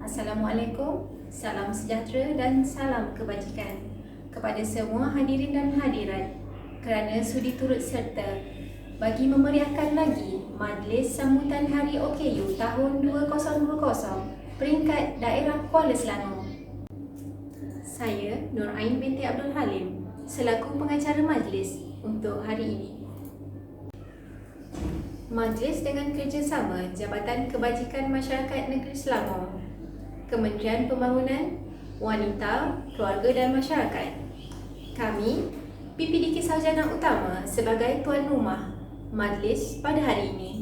Assalamualaikum, salam sejahtera dan salam kebajikan kepada semua hadirin dan hadirat kerana sudi turut serta bagi memeriahkan lagi Majlis Sambutan Hari OKU tahun 2020 peringkat daerah Kuala Selangor. Saya Nur Ain binti Abdul Halim selaku pengacara majlis untuk hari ini. Majlis dengan kerjasama Jabatan Kebajikan Masyarakat Negeri Selangor, Kementerian Pembangunan, Wanita, Keluarga dan Masyarakat. Kami, PPDK Sarjana Utama sebagai tuan rumah majlis pada hari ini.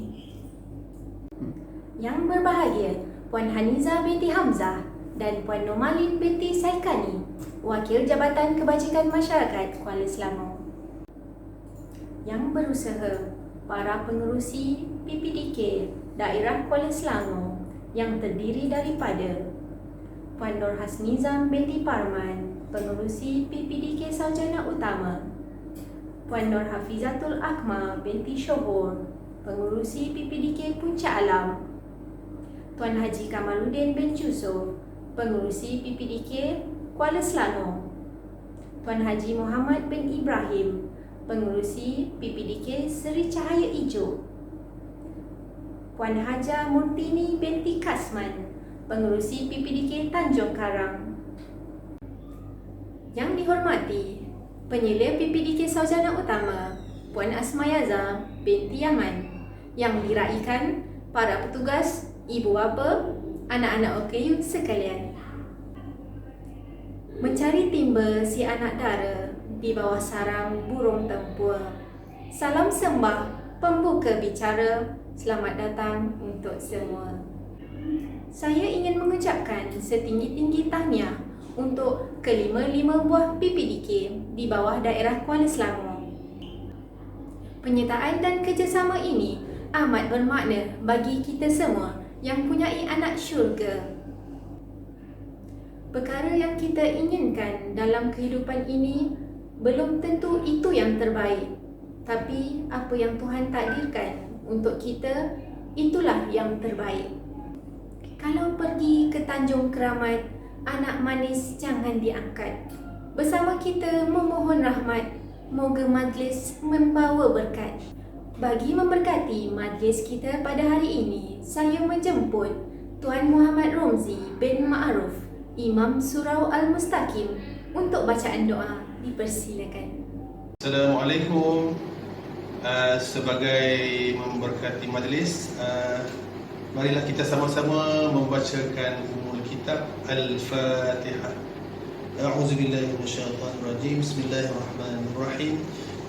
Yang berbahagia Puan Haniza binti Hamzah dan Puan Nomalin binti Saikani, Wakil Jabatan Kebajikan Masyarakat Kuala Selangor. Yang berusaha para pengerusi PPDK Daerah Kuala Selangor yang terdiri daripada Puan Nur Hasnizam binti Parman, pengerusi PPDK Sarjana Utama, Puan Nur Hafizatul Akmal binti Syobor, pengerusi PPDK Puncak Alam, Tuan Haji Kamaluddin bin Yusof, pengerusi PPDK Kuala Selangor, Tuan Haji Muhammad bin Ibrahim, pengerusi PPDK Seri Cahaya Ijo, Puan Haja Murtini binti Kasman, pengerusi PPDK Tanjung Karang. Yang dihormati penyela PPDK Sarjana Utama Puan Asmayaza binti Yaman, yang diraikan para petugas, ibu bapa, anak-anak OKU sekalian. Mencari timba si anak dara di bawah sarang burung tempur. Salam sembah pembuka bicara, selamat datang untuk semua. Saya ingin mengucapkan setinggi-tinggi tahniah untuk kelima-lima buah PPDK di bawah daerah Kuala Selangor. Penyertaan dan kerjasama ini amat bermakna bagi kita semua yang punyai anak syurga. Perkara yang kita inginkan dalam kehidupan ini belum tentu itu yang terbaik, tapi apa yang Tuhan takdirkan untuk kita, itulah yang terbaik. Kalau pergi ke Tanjung Keramat, anak manis jangan diangkat. Bersama kita memohon rahmat, moga majlis membawa berkat. Bagi memberkati majlis kita pada hari ini, saya menjemput Tuan Muhammad Romzi bin Ma'aruf, Imam Surau Al-Mustaqim, untuk bacaan doa. Dipersilakan. Assalamualaikum. Sebagai memberkati majlis, marilah kita sama-sama membacakan umul kitab Al-Fatihah. A'udzubillahi minasyaitonir rajim. Bismillahirrahmanirrahim.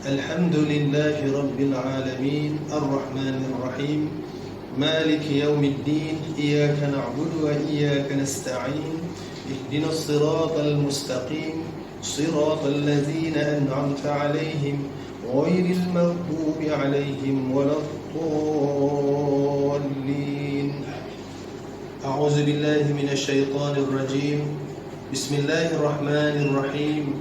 Alhamdulillahi rabbil alamin, arrahmanir rahim, maliki yaumiddin, iyyaka na'budu wa iyyaka nasta'in, ihdinas siratal mustaqim, siratal ladzina an'amta 'alaihim ghairil maghdubi 'alaihim waladdallin. A'udzu billahi minasyaitonir rajim. Bismillahirrahmanirrahim.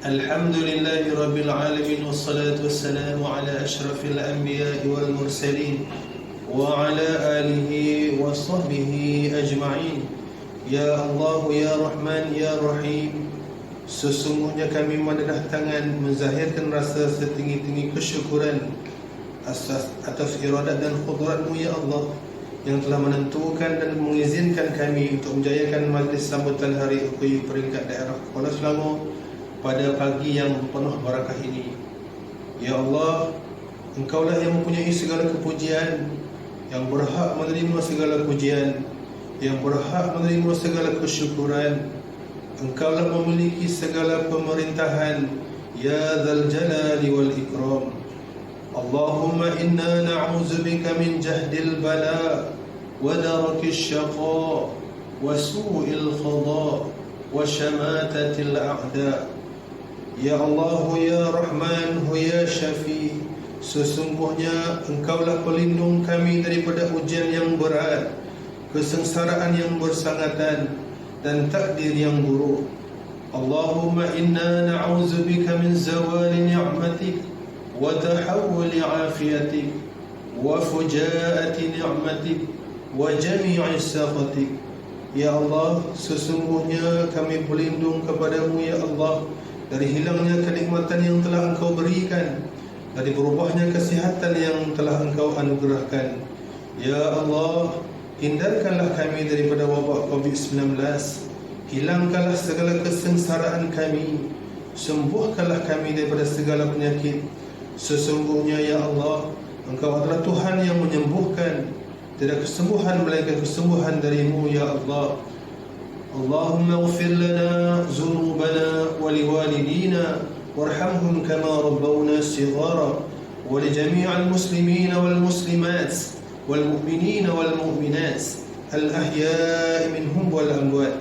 Alhamdulillahi rabbil alamin, wassalatu wassalamu ala asyrafil anbiya'i wal mursalin wa ala alihi wa sahbihi ajma'in. Ya Allah, ya Rahman, ya Rahim, sesungguhnya kami menadah tangan menzahirkan rasa setinggi-tinggi kesyukuran atas iradat dan qudratmu ya Allah, yang telah menentukan dan mengizinkan kami untuk menjayakan majlis sambutan Hari OKU peringkat daerah Kuala Selangor pada pagi yang penuh barakah ini. Ya Allah, Engkaulah yang mempunyai segala kepujian, yang berhak menerima segala pujian, yang berhak menerima segala kesyukuran. Engkaulah memiliki segala pemerintahan, ya Dzal Jalali wal Ikram. Allahumma inna na'udzubika min jahdil bala wa darakis syaqa wa su'il qada wa syamatatil a'da. Ya Allah, ya Rahman, ya Syafi, sesungguhnya Engkaulah pelindung kami daripada ujian yang berat, kesengsaraan yang bersangatan, dan takdir yang buruk. Allahumma inna na'udzubika min zawali ni'matik wa tahawuli afiyatik wa fujaati ni'matik wa jami'i sakhatik. Ya Allah, sesungguhnya kami berlindung kepadamu ya Allah dari hilangnya kenikmatan yang telah Engkau berikan, dari berubahnya kesihatan yang telah Engkau anugerahkan. Ya Allah, hindarkanlah kami daripada wabak COVID-19. Hilangkanlah segala kesengsaraan kami. Sembuhkanlah kami daripada segala penyakit. Sesungguhnya ya Allah, Engkau adalah Tuhan yang menyembuhkan. Tidak kesembuhan melainkan kesembuhan darimu ya Allah. Allahumma ighfir lana dzunubana wa liwalidina warhamhum kama rabbawna shighara wa li jami'il muslimina wal muslimat wal mu'minina wal mu'minat al ahya'i minhum wal amwat.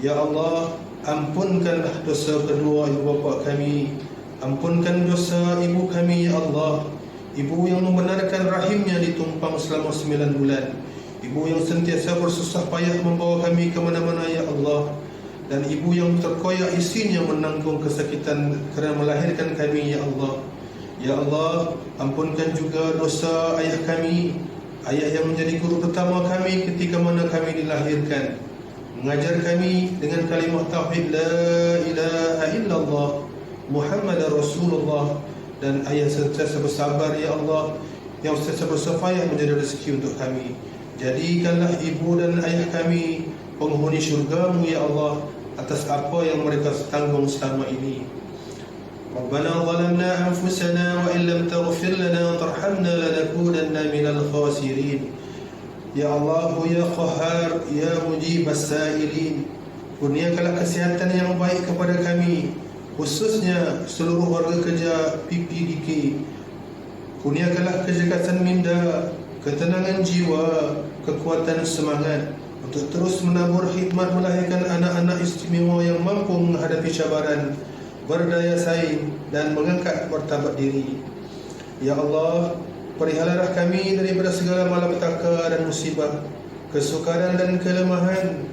Ya Allah, ampunkanlah dosa kedua ibu bapa kami, ampunkan dosa ibu kami ya Allah. Ibu yang membenarkan rahimnya ditumpang selama 9 bulan. Ibu yang sentiasa bersusah payah membawa kami ke mana-mana ya Allah. Dan ibu yang terkoyak isinya menanggung kesakitan kerana melahirkan kami ya Allah. Ya Allah, ampunkan juga dosa ayah kami, ayah yang menjadi guru pertama kami ketika mana kami dilahirkan, mengajar kami dengan kalimah tauhid la ilaha illallah Muhammadar Rasulullah. Dan ayah sentiasa bersabar ya Allah, yang sentiasa bersusah menjadi rezeki untuk kami. Jadikanlah ibu dan ayah kami penghuni syurga-Mu ya Allah atas apa yang mereka tanggung selama ini. Rabbana zalamna anfusana wa in lam taghfir lana tarhamna lanakunanna minal khasirin. Ya Allah, ya Qahhar, ya Mujib as-sa'ilin, kurniakanlah kesihatan yang baik kepada kami, khususnya seluruh warga kerja PPDK. Kurniakanlah kecergasan minda, ketenangan jiwa, kekuatan semangat untuk terus menabur khidmat melahirkan anak-anak istimewa yang mampu menghadapi cabaran, berdaya saing dan mengangkat martabat diri. Ya Allah, perihalalah kami daripada segala malapetaka dan musibah, kesukaran dan kelemahan,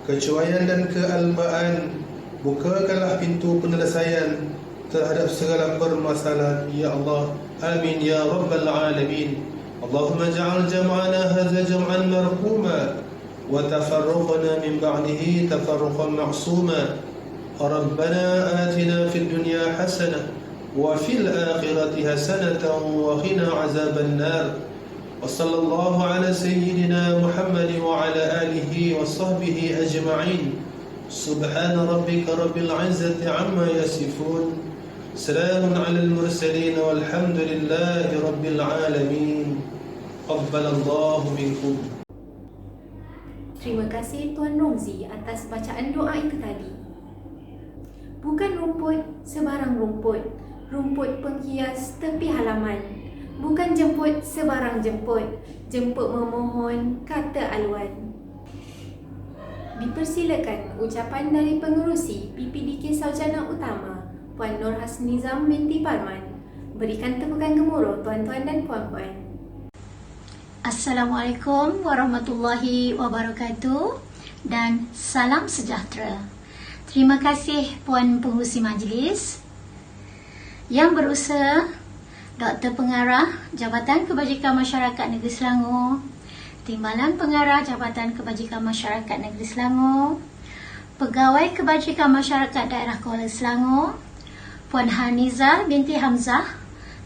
kecuaian dan kealpaan. Bukakanlah pintu penyelesaian terhadap segala permasalahan ya Allah. Amin ya rabbal alamin. Allahumma ja'al jam'ana hadza jam'an marhuma wa tafarruqana min ba'dihi tafarruqan ma'suma. Rabbana atina fid dunya hasanah wa fil akhirati hasanatan wa qina 'adzaban nar. Wa sallallahu ala sayyidina Muhammad wa ala alihi wa sahbihi ajma'in. Subhana rabbika rabbil izzati amma yasifun. Salamun alal mursalin walhamdulillahi rabbil alamin. Qabbalallahu minkum. Terima kasih Tuan Romzi atas bacaan doa itu tadi. Bukan rumput sebarang rumput, rumput penghias tepi halaman. Bukan jemput sebarang jemput, jemput memohon kata aluan. Dipersilakan ucapan dari pengerusi PPDK Sarjana Utama Puan Nur Hasnizam binti Parman. Berikan tepukan gemuruh tuan-tuan dan puan-puan. Assalamualaikum warahmatullahi wabarakatuh dan salam sejahtera. Terima kasih Puan Pengerusi Majlis. Yang berusaha Dr. Pengarah Jabatan Kebajikan Masyarakat Negeri Selangor, Timbalan Pengarah Jabatan Kebajikan Masyarakat Negeri Selangor, Pegawai Kebajikan Masyarakat Daerah Kuala Selangor, Puan Haniza binti Hamzah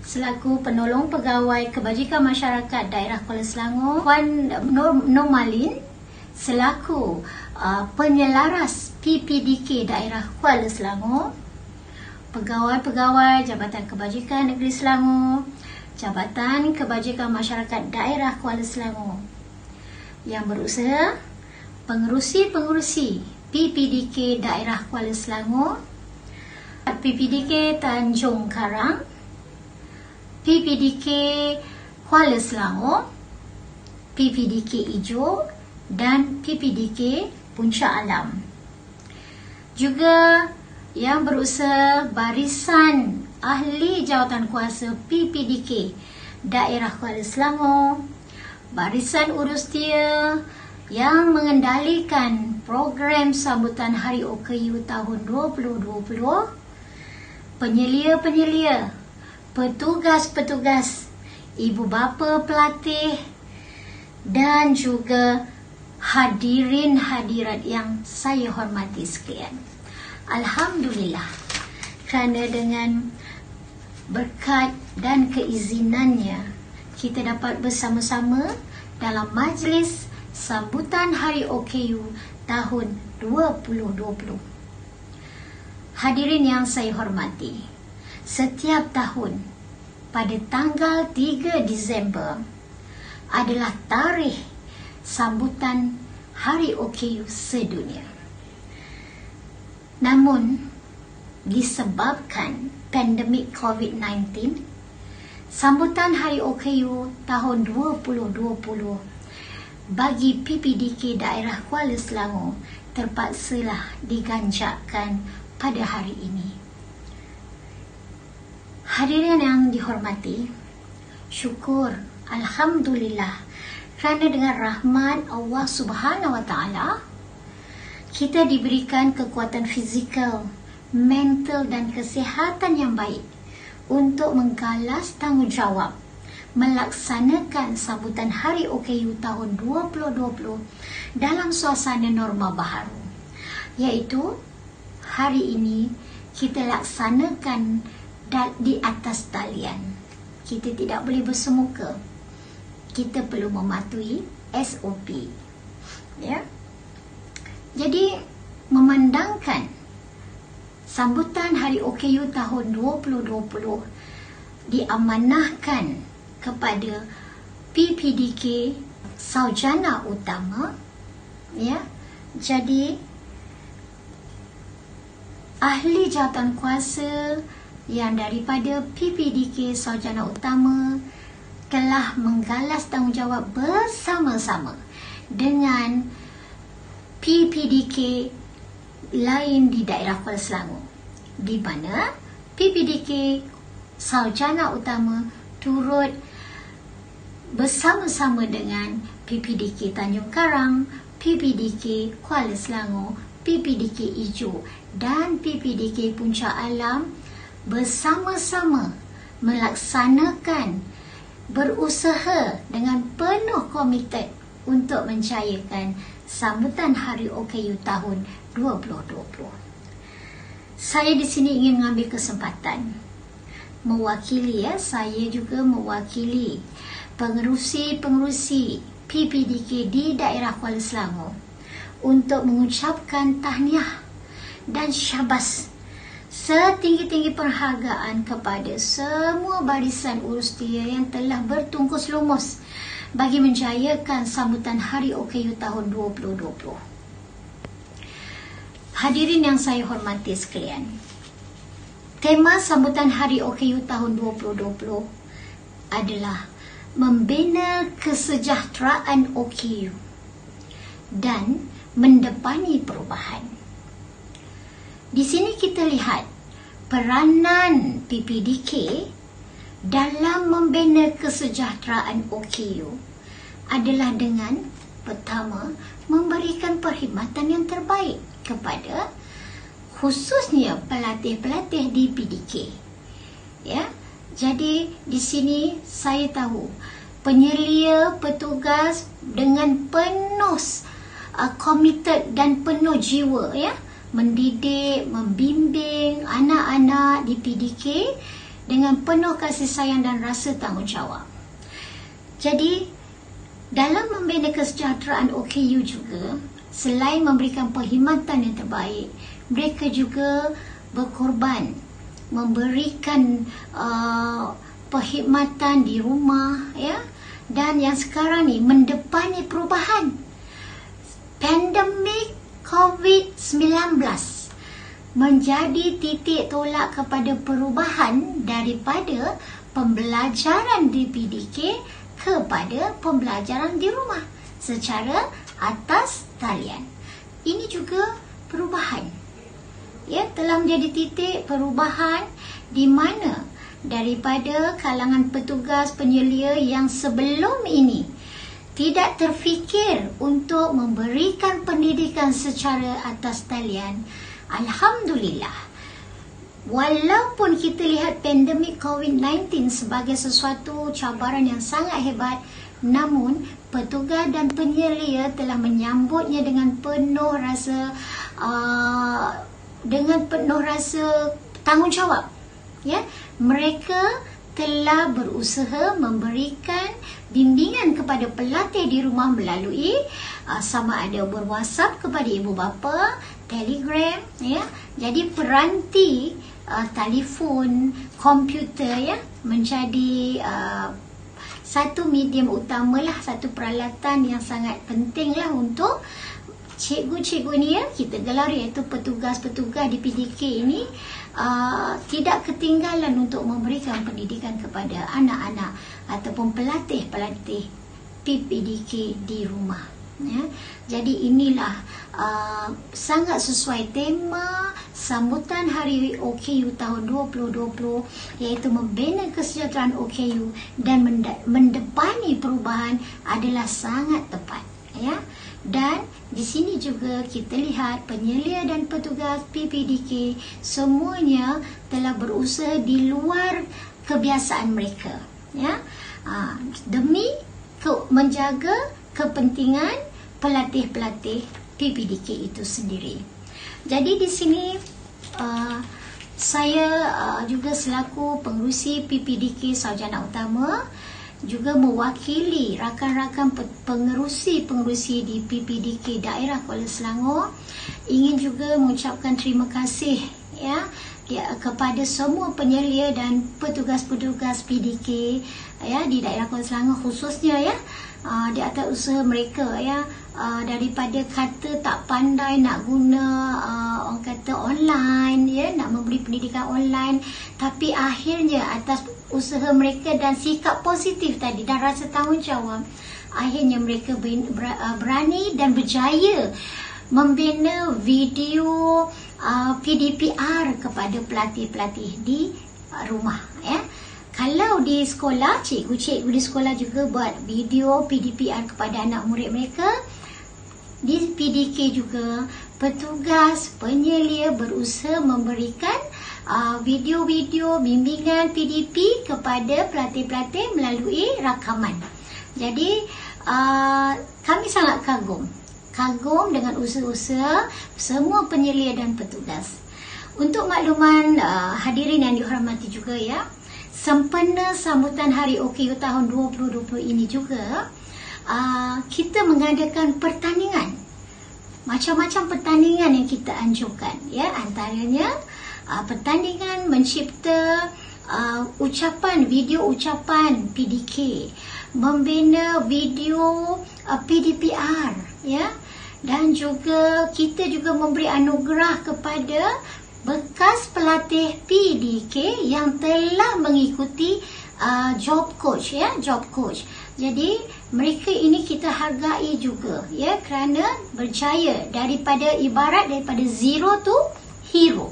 selaku Penolong Pegawai Kebajikan Masyarakat Daerah Kuala Selangor, Puan Nur Malin selaku Penyelaras PPDK Daerah Kuala Selangor, Pegawai-pegawai Jabatan Kebajikan Negeri Selangor, Jabatan Kebajikan Masyarakat Daerah Kuala Selangor. Yang berusaha pengerusi-pengerusi PPDK Daerah Kuala Selangor, PPDK Tanjung Karang, PPDK Kuala Selangor, PPDK Ijo dan PPDK Puncak Alam. Juga yang berusaha barisan ahli jawatan kuasa PPDK Daerah Kuala Selangor, barisan urus dia yang mengendalikan program sambutan Hari OKU tahun 2020, penyelia-penyelia, petugas-petugas, ibu bapa pelatih dan juga Hadirin hadirat yang saya hormati sekalian, alhamdulillah, kerana dengan berkat dan keizinannya kita dapat bersama-sama dalam majlis sambutan Hari OKU tahun 2020. Hadirin yang saya hormati, setiap tahun pada tanggal 3 Disember adalah tarikh sambutan Hari OKU sedunia. Namun, disebabkan pandemik COVID-19, sambutan Hari OKU tahun 2020 bagi PPDK daerah Kuala Selangor terpaksalah diganjakkan pada hari ini. Hadirin yang dihormati, syukur, alhamdulillah, kerana dengan rahmat Allah Subhanahu Wa Taala kita diberikan kekuatan fizikal, mental dan kesihatan yang baik untuk menggalas tanggungjawab melaksanakan sambutan Hari OKU tahun 2020 dalam suasana norma baharu, iaitu hari ini kita laksanakan di atas talian. Kita tidak boleh bersemuka. Kita perlu mematuhi SOP. Ya. Jadi, memandangkan sambutan Hari OKU tahun 2020 diamanahkan kepada PPDK Sarjana Utama, ya. Jadi ahli jawatan kuasa yang daripada PPDK Sarjana Utama telah menggalas tanggungjawab bersama-sama dengan PPDK lain di daerah Kuala Selangor, di mana PPDK Sarjana Utama turut bersama-sama dengan PPDK Tanjung Karang, PPDK Kuala Selangor, PPDK Ijo dan PPDK Puncak Alam bersama-sama melaksanakan, berusaha dengan penuh komited untuk mencairkan sambutan Hari OKU tahun 2020. Saya di sini ingin mengambil kesempatan mewakili, saya juga mewakili pengerusi PPDK di daerah Kuala Selangor untuk mengucapkan tahniah dan syabas setinggi-tinggi penghargaan kepada semua barisan urusia yang telah bertungkus lumus bagi menjayakan sambutan Hari OKU tahun 2020. Hadirin yang saya hormati sekalian, tema sambutan Hari OKU tahun 2020 adalah membina kesejahteraan OKU dan mendepani perubahan. Di sini kita lihat peranan PPDK dalam membina kesejahteraan OKU adalah dengan pertama, memberikan perkhidmatan yang terbaik kepada khususnya pelatih-pelatih di PDK. Ya. Jadi di sini saya tahu penyelia petugas dengan penuh komited dan penuh jiwa, ya, mendidik, membimbing anak-anak di PDK dengan penuh kasih sayang dan rasa tanggungjawab. Jadi, dalam membina kesejahteraan OKU juga, selain memberikan perkhidmatan yang terbaik, mereka juga berkorban memberikan perkhidmatan di rumah, ya, dan yang sekarang ni mendepani perubahan. Pandemik COVID-19 menjadi titik tolak kepada perubahan daripada pembelajaran di PDK kepada pembelajaran di rumah secara atas talian. Ini juga perubahan. Ya, telah menjadi titik perubahan di mana daripada kalangan petugas penyelia yang sebelum ini tidak terfikir untuk memberikan pendidikan secara atas talian. Alhamdulillah, walaupun kita lihat pandemik COVID-19 sebagai sesuatu cabaran yang sangat hebat, namun petugas dan penyelia telah menyambutnya dengan penuh rasa tanggungjawab. Ya, mereka telah berusaha memberikan bimbingan kepada pelatih di rumah melalui sama ada berWhatsApp kepada ibu bapa, Telegram, ya. Jadi peranti telefon, komputer, ya, menjadi satu medium utamalah, satu peralatan yang sangat pentinglah untuk cikgu-cikgu ni, ya, kita gelar iaitu petugas-petugas di PDK ini tidak ketinggalan untuk memberikan pendidikan kepada anak-anak ataupun pelatih-pelatih PPDK di rumah, ya. Jadi inilah sangat sesuai tema sambutan Hari OKU tahun 2020, iaitu membina kesejahteraan OKU dan mendepani perubahan adalah sangat tepat, ya. Dan di sini juga kita lihat penyelia dan petugas PPDK semuanya telah berusaha di luar kebiasaan mereka, ya, demi menjaga kepentingan pelatih-pelatih PPDK itu sendiri. Jadi di sini saya juga selaku pengerusi PPDK Sarjana Utama juga mewakili rakan-rakan pengerusi di PPDK Daerah Kuala Selangor ingin juga mengucapkan terima kasih, ya, kepada semua penyelia dan petugas-petugas PDK, ya, di Daerah Kuala Selangor khususnya, ya, di atas usaha mereka, ya, daripada kata tak pandai nak guna orang kata online, ya, nak memberi pendidikan online, tapi akhirnya atas usaha mereka dan sikap positif tadi dan rasa tanggungjawab, akhirnya mereka berani dan berjaya membina video PDPR kepada pelatih-pelatih di rumah, ya. Kalau di sekolah, cikgu-cikgu di sekolah juga buat video PDPR kepada anak murid mereka. Di PDK juga petugas penyelia berusaha memberikan video-video bimbingan PDP kepada pelatih-pelatih melalui rakaman. Jadi kami sangat kagum dengan usaha-usaha semua penyelia dan petugas. Untuk makluman hadirin yang dihormati juga, ya, sempena sambutan Hari OKU tahun 2020 ini juga kita mengadakan pertandingan, macam-macam pertandingan yang kita anjurkan, ya, antaranya pertandingan mencipta video ucapan PDK, membina video PDPR, ya, dan juga kita juga memberi anugerah kepada bekas pelatih PDK yang telah mengikuti job coach, ya, job coach. Jadi mereka ini kita hargai juga, ya, kerana berjaya daripada zero to hero.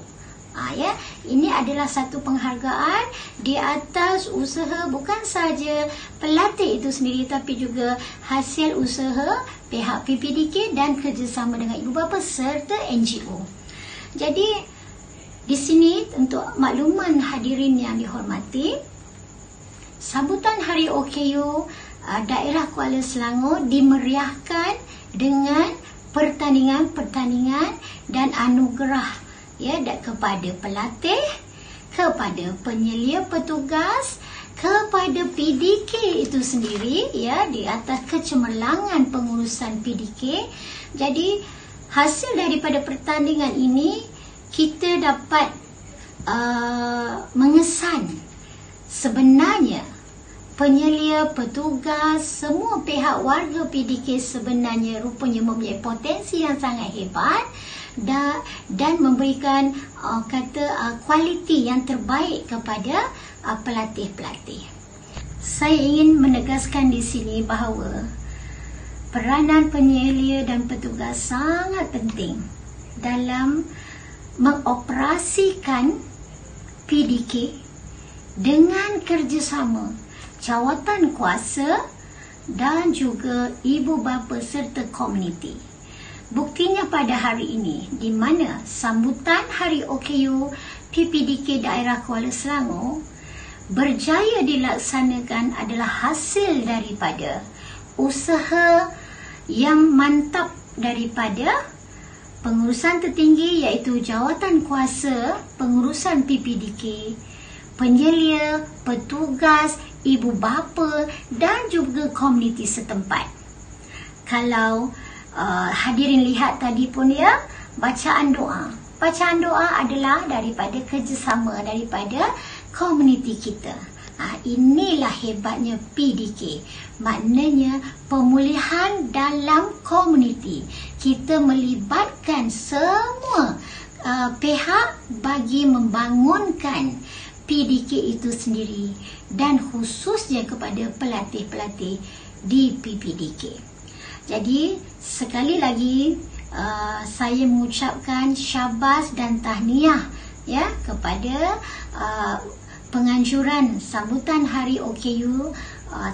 Ya, ini adalah satu penghargaan di atas usaha bukan saja pelatih itu sendiri, tapi juga hasil usaha pihak PPDK dan kerjasama dengan ibu bapa serta NGO. Jadi di sini untuk makluman hadirin yang dihormati, sambutan Hari OKU Daerah Kuala Selangor dimeriahkan dengan pertandingan-pertandingan dan anugerah, ya, kepada pelatih, kepada penyelia petugas, kepada PDK itu sendiri, ya, di atas kecemerlangan pengurusan PDK. Jadi hasil daripada pertandingan ini kita dapat mengesan sebenarnya penyelia, petugas, semua pihak warga PDK sebenarnya rupanya mempunyai potensi yang sangat hebat dan memberikan kualiti yang terbaik kepada pelatih-pelatih. Saya ingin menegaskan di sini bahawa peranan penyelia dan petugas sangat penting dalam mengoperasikan PDK dengan kerjasama jawatan kuasa dan juga ibu bapa serta komuniti. Buktinya pada hari ini, di mana sambutan Hari OKU PPDK Daerah Kuala Selangor berjaya dilaksanakan adalah hasil daripada usaha yang mantap daripada pengurusan tertinggi iaitu Jawatan Kuasa Pengurusan PPDK, penyelia, petugas, ibu bapa dan juga komuniti setempat. Kalau hadirin lihat tadi pun ya, bacaan doa. Bacaan doa adalah daripada kerjasama daripada komuniti kita. Inilah hebatnya PDK. Maknanya pemulihan dalam komuniti. Kita melibatkan semua pihak bagi membangunkan PDK itu sendiri dan khususnya kepada pelatih-pelatih di PPDK. Jadi sekali lagi saya mengucapkan syabas dan tahniah ya kepada penganjuran sambutan Hari OKU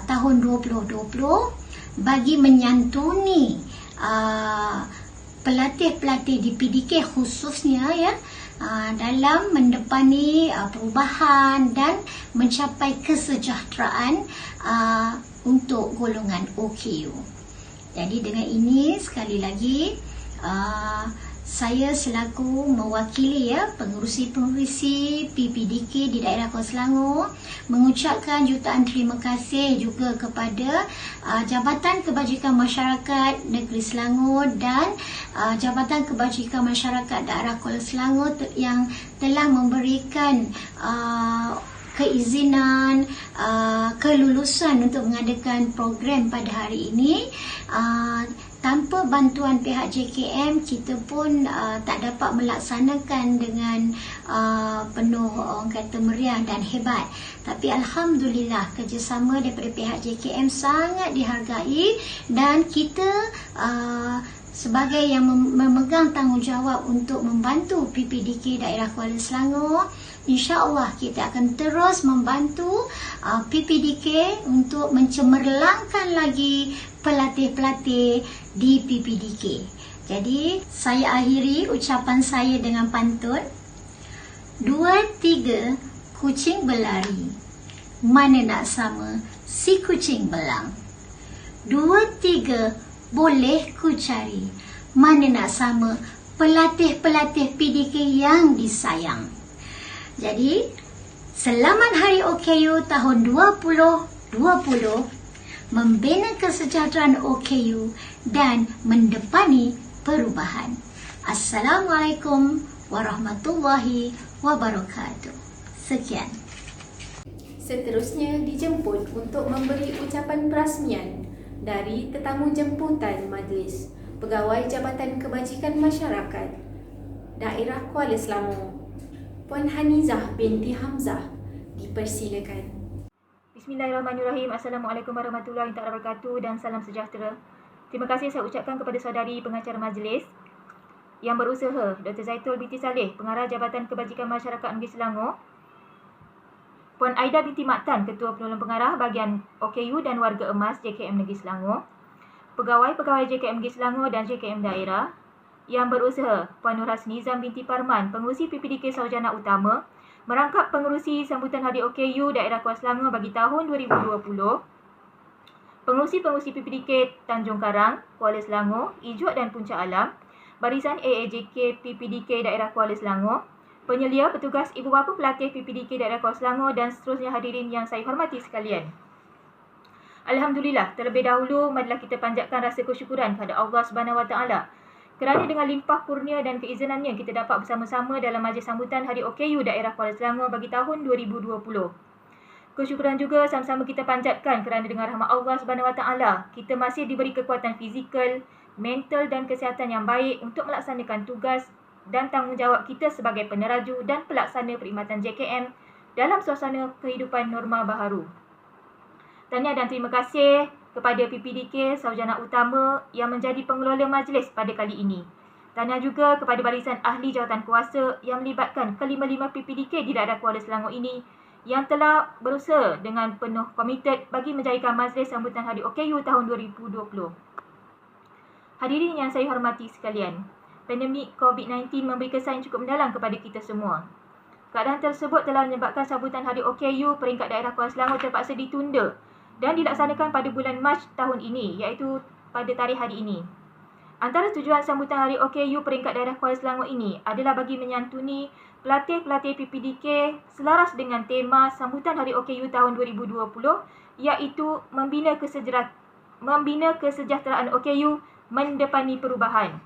tahun 2020 bagi menyantuni pelatih-pelatih di PDK khususnya ya dalam mendepani perubahan dan mencapai kesejahteraan untuk golongan OKU. Jadi dengan ini sekali lagi saya selaku mewakili pengurusi-pengurusi PPDK di daerah Kuala Selangor mengucapkan jutaan terima kasih juga kepada Jabatan Kebajikan Masyarakat Negeri Selangor dan Jabatan Kebajikan Masyarakat Daerah Kuala Selangor yang telah memberikan keizinan, kelulusan untuk mengadakan program pada hari ini. Tanpa bantuan pihak JKM, kita pun tak dapat melaksanakan dengan penuh orang kata meriah dan hebat. Tapi Alhamdulillah kerjasama daripada pihak JKM sangat dihargai dan kita sebagai yang memegang tanggungjawab untuk membantu PPDK daerah Kuala Selangor, insya-Allah kita akan terus membantu PPDK untuk mencemerlangkan lagi pelatih-pelatih di PPDK. Jadi saya akhiri ucapan saya dengan pantun. 2-3 kucing berlari, mana nak sama si kucing belang. 2-3 boleh ku cari, mana nak sama pelatih-pelatih PDK yang disayang. Jadi, selamat Hari OKU tahun 2020, membina kesejahteraan OKU dan mendepani perubahan. Assalamualaikum warahmatullahi wabarakatuh. Sekian. Seterusnya dijemput untuk memberi ucapan perasmian dari tetamu jemputan majlis Pegawai Jabatan Kebajikan Masyarakat Daerah Kuala Selangor, Puan Hanizah binti Hamzah. Dipersilakan. Bismillahirrahmanirrahim. Assalamualaikum warahmatullahi wabarakatuh dan salam sejahtera. Terima kasih saya ucapkan kepada saudari pengacara majlis yang berusaha, Dr. Zaitul binti Saleh, Pengarah Jabatan Kebajikan Masyarakat Negeri Selangor, Puan Aida binti Maktan, Ketua Penolong Pengarah Bahagian OKU dan Warga Emas JKM Negeri Selangor, pegawai-pegawai JKM Negeri Selangor dan JKM Daerah yang berusaha, Puan Nur Hasnizam binti Parman, Pengurusi PPDK Sarjana Utama, merangkap pengurusi sambutan Hari OKU Daerah Kuala Selangor bagi tahun 2020, pengurusi-pengurusi PPDK Tanjung Karang, Kuala Selangor, Ijuk dan Puncak Alam, barisan AAJK PPDK Daerah Kuala Selangor, penyelia, petugas, ibu bapa pelatih PPDK Daerah Kuala Selangor dan seterusnya hadirin yang saya hormati sekalian. Alhamdulillah, terlebih dahulu marilah kita panjatkan rasa kesyukuran kepada Allah SWT kerana dengan limpah kurnia dan keizinannya kita dapat bersama-sama dalam majlis sambutan Hari OKU Daerah Kuala Selangor bagi tahun 2020. Kesyukuran juga sama-sama kita panjatkan kerana dengan rahmat Allah SWT kita masih diberi kekuatan fizikal, mental dan kesihatan yang baik untuk melaksanakan tugas dan tanggungjawab kita sebagai peneraju dan pelaksana perkhidmatan JKM dalam suasana kehidupan norma baharu. Tahniah dan terima kasih kepada PPDK Sarjana Utama yang menjadi pengelola majlis pada kali ini. Tahniah juga kepada barisan ahli jawatan kuasa yang melibatkan kelima-lima PPDK di daerah Kuala Selangor ini yang telah berusaha dengan penuh komited bagi menjadikan majlis sambutan Hari OKU tahun 2020. Hadirin yang saya hormati sekalian, pandemik COVID-19 memberi kesan cukup mendalam kepada kita semua. Keadaan tersebut telah menyebabkan sambutan Hari OKU peringkat daerah Kuala Selangor terpaksa ditunda dan dilaksanakan pada bulan Mac tahun ini, iaitu pada tarikh hari ini. Antara tujuan sambutan Hari OKU peringkat daerah Kuala Selangor ini adalah bagi menyantuni pelatih-pelatih PPDK selaras dengan tema sambutan Hari OKU tahun 2020, iaitu membina kesejahteraan OKU mendepani perubahan.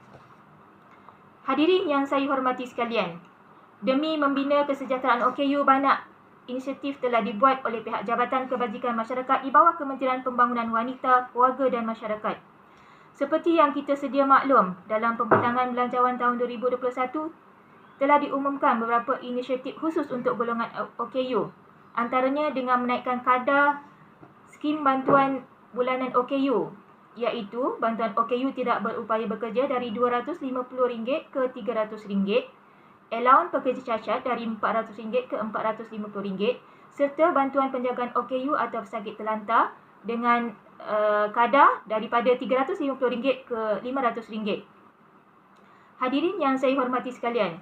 Hadirin yang saya hormati sekalian, demi membina kesejahteraan OKU, banyak inisiatif telah dibuat oleh pihak Jabatan Kebajikan Masyarakat di bawah Kementerian Pembangunan Wanita, Keluarga dan Masyarakat. Seperti yang kita sedia maklum, dalam pembentangan belanjawan tahun 2021, telah diumumkan beberapa inisiatif khusus untuk golongan OKU. Antaranya dengan menaikkan kadar skim bantuan bulanan OKU, iaitu bantuan OKU tidak berupaya bekerja dari RM250 ke RM300, allowance pekerja cacat dari RM400 ke RM450, serta bantuan penjagaan OKU atau pesakit terlantar dengan kadar daripada RM350 ke RM500. Hadirin yang saya hormati sekalian,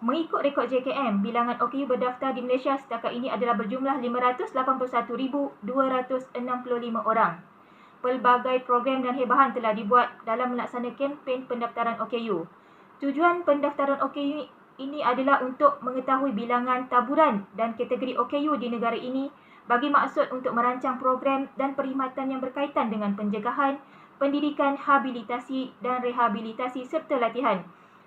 mengikut rekod JKM, bilangan OKU berdaftar di Malaysia setakat ini adalah berjumlah 581,265 orang. Pelbagai program dan hebahan telah dibuat dalam melaksanakan kempen pendaftaran OKU. Tujuan pendaftaran OKU ini adalah untuk mengetahui bilangan taburan dan kategori OKU di negara ini bagi maksud untuk merancang program dan perkhidmatan yang berkaitan dengan pencegahan, pendidikan, habilitasi dan rehabilitasi serta latihan.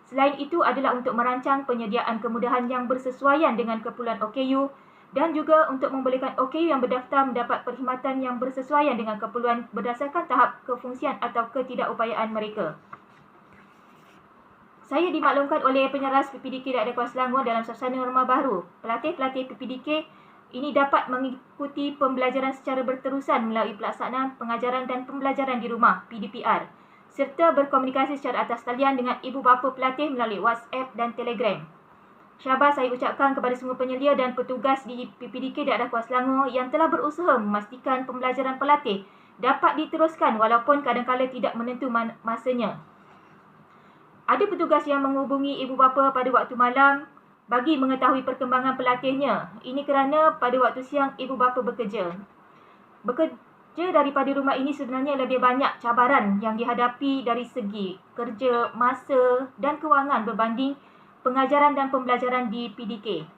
Selain itu adalah untuk merancang penyediaan kemudahan yang bersesuaian dengan keperluan OKU dan juga untuk membolehkan OKU yang berdaftar mendapat perkhidmatan yang bersesuaian dengan keperluan berdasarkan tahap kefungsian atau ketidakupayaan mereka. Saya dimaklumkan oleh penyeras PPDK Daerah Kuala Selangor dalam suasana norma baru. Pelatih-pelatih PPDK ini dapat mengikuti pembelajaran secara berterusan melalui pelaksanaan pengajaran dan pembelajaran di rumah (PDPR) serta berkomunikasi secara atas talian dengan ibu bapa pelatih melalui WhatsApp dan Telegram. Syabas saya ucapkan kepada semua penyelia dan petugas di PPDK Daerah Kuala Selangor yang telah berusaha memastikan pembelajaran pelatih dapat diteruskan walaupun kadang-kadang tidak menentu masanya. Ada petugas yang menghubungi ibu bapa pada waktu malam bagi mengetahui perkembangan pelatihnya. Ini kerana pada waktu siang ibu bapa bekerja. Bekerja daripada rumah ini sebenarnya lebih banyak cabaran yang dihadapi dari segi kerja, masa dan kewangan berbanding pengajaran dan pembelajaran di PDK.